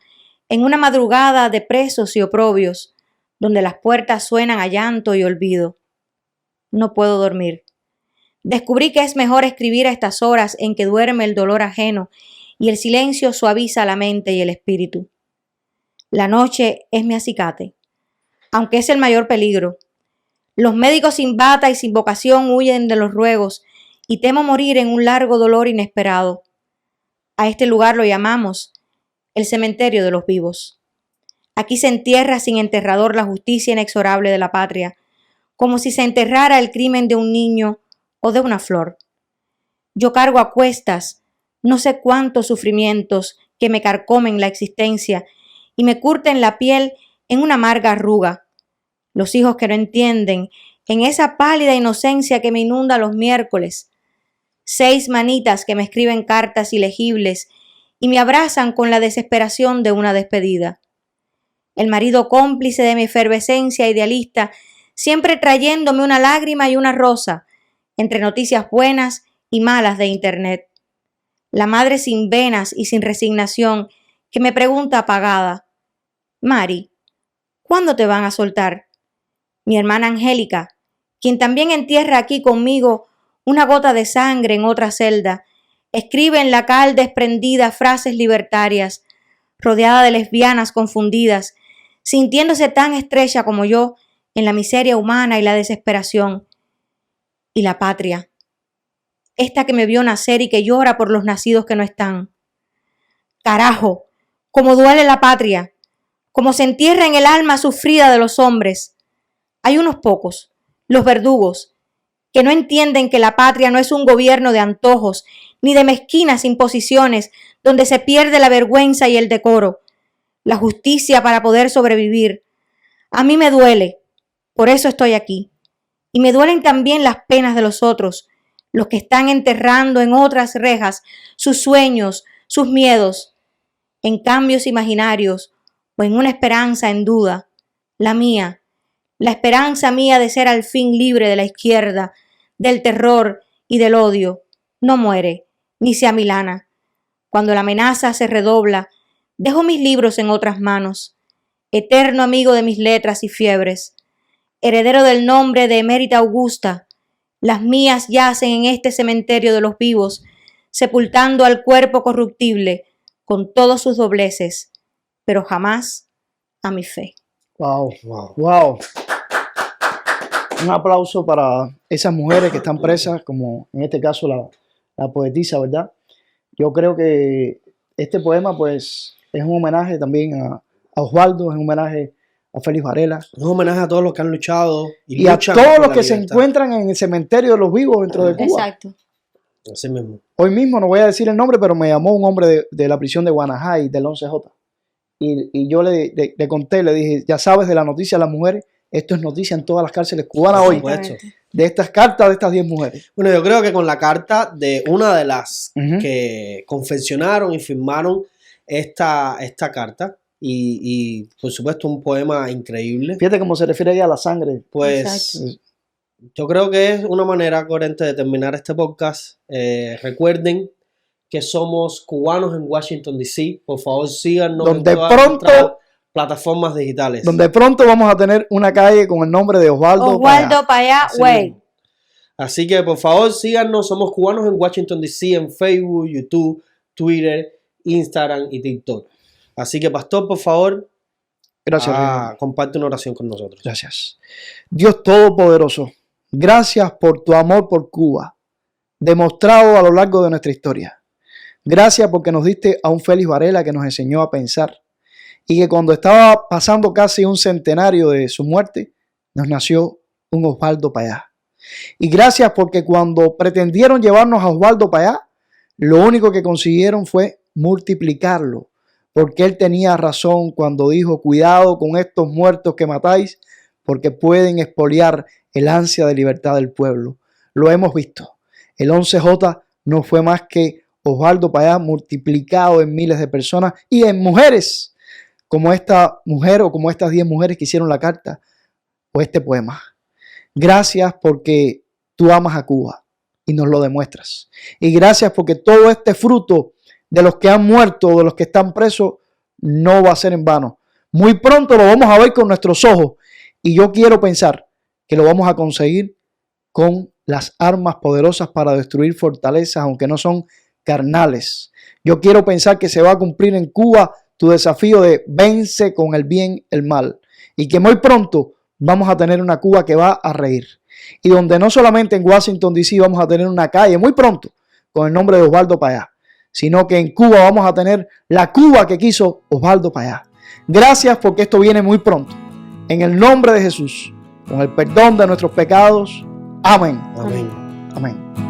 en una madrugada de presos y oprobios, donde las puertas suenan a llanto y olvido. No puedo dormir. Descubrí que es mejor escribir a estas horas en que duerme el dolor ajeno y el silencio suaviza la mente y el espíritu. La noche es mi acicate, aunque es el mayor peligro. Los médicos sin bata y sin vocación huyen de los ruegos y temo morir en un largo dolor inesperado. A este lugar lo llamamos el cementerio de los vivos. Aquí se entierra sin enterrador la justicia inexorable de la patria, como si se enterrara el crimen de un niño o de una flor. Yo cargo a cuestas no sé cuántos sufrimientos que me carcomen la existencia y me curten la piel en una amarga arruga. Los hijos que no entienden, en esa pálida inocencia que me inunda los miércoles. 6 manitas que me escriben cartas ilegibles y me abrazan con la desesperación de una despedida. El marido cómplice de mi efervescencia idealista siempre trayéndome una lágrima y una rosa, entre noticias buenas y malas de internet. La madre sin venas y sin resignación que me pregunta apagada: Mari, ¿cuándo te van a soltar? Mi hermana Angélica, quien también entierra aquí conmigo una gota de sangre en otra celda, escribe en la cal desprendida frases libertarias, rodeada de lesbianas confundidas, sintiéndose tan estrecha como yo en la miseria humana y la desesperación. Y la patria, esta que me vio nacer y que llora por los nacidos que no están. Carajo, cómo duele la patria, cómo se entierra en el alma sufrida de los hombres. Hay unos pocos, los verdugos, que no entienden que la patria no es un gobierno de antojos ni de mezquinas imposiciones donde se pierde la vergüenza y el decoro, la justicia para poder sobrevivir. A mí me duele, por eso estoy aquí. Y me duelen también las penas de los otros, los que están enterrando en otras rejas sus sueños, sus miedos, en cambios imaginarios o en una esperanza en duda, la mía, la esperanza mía de ser al fin libre de la izquierda, del terror y del odio, no muere, ni se amilana. Cuando la amenaza se redobla, dejo mis libros en otras manos, eterno amigo de mis letras y fiebres, heredero del nombre de emérita Augusta. Las mías yacen en este cementerio de los vivos, sepultando al cuerpo corruptible con todos sus dobleces, pero jamás a mi fe. Wow, wow, wow. Un aplauso para esas mujeres que están presas, como en este caso la poetisa, ¿verdad? Yo creo que este poema, pues, es un homenaje también a Osvaldo, es un homenaje a Félix Varela. Un homenaje a todos los que han luchado y a todos los que se encuentran en el cementerio de los vivos dentro de Cuba. Exacto. Así mismo. Hoy mismo, no voy a decir el nombre, pero me llamó un hombre de la prisión de Guanajay, del 11J. Y yo le conté, le dije, ya sabes de la noticia de las mujeres, esto es noticia en todas las cárceles cubanas hoy. De estas cartas de estas 10 mujeres. Bueno, yo creo que con la carta de una de las que confeccionaron y firmaron esta carta, y por supuesto un poema increíble. Fíjate cómo se refiere ella a la sangre. Pues yo creo que es una manera coherente de terminar este podcast. Recuerden que somos cubanos en Washington, D.C. Por favor, síganos donde en todas nuestras plataformas digitales. Donde pronto vamos a tener una calle con el nombre de Osvaldo Payá Way. Así que por favor síganos, somos cubanos en Washington DC en Facebook, YouTube, Twitter, Instagram y TikTok. Así que pastor, por favor, gracias, comparte una oración con nosotros. Gracias. Dios Todopoderoso, gracias por tu amor por Cuba, demostrado a lo largo de nuestra historia. Gracias porque nos diste a un Félix Varela que nos enseñó a pensar y que cuando estaba pasando casi un centenario de su muerte, nos nació un Osvaldo Payá. Y gracias porque cuando pretendieron llevarnos a Osvaldo Payá, lo único que consiguieron fue multiplicarlo, porque él tenía razón cuando dijo: cuidado con estos muertos que matáis, porque pueden expoliar el ansia de libertad del pueblo. Lo hemos visto. El 11J no fue más que Osvaldo Payá multiplicado en miles de personas y en mujeres, como esta mujer o como estas 10 mujeres que hicieron la carta o este poema. Gracias porque tú amas a Cuba y nos lo demuestras. Y gracias porque todo este fruto de los que han muerto o de los que están presos no va a ser en vano. Muy pronto lo vamos a ver con nuestros ojos y yo quiero pensar que lo vamos a conseguir con las armas poderosas para destruir fortalezas, aunque no son carnales. Yo quiero pensar que se va a cumplir en Cuba tu desafío de vence con el bien el mal y que muy pronto vamos a tener una Cuba que va a reír y donde no solamente en Washington DC vamos a tener una calle muy pronto con el nombre de Osvaldo Payá, sino que en Cuba vamos a tener la Cuba que quiso Osvaldo Payá. Gracias porque esto viene muy pronto. En el nombre de Jesús, con el perdón de nuestros pecados. Amén. Amén. Amén.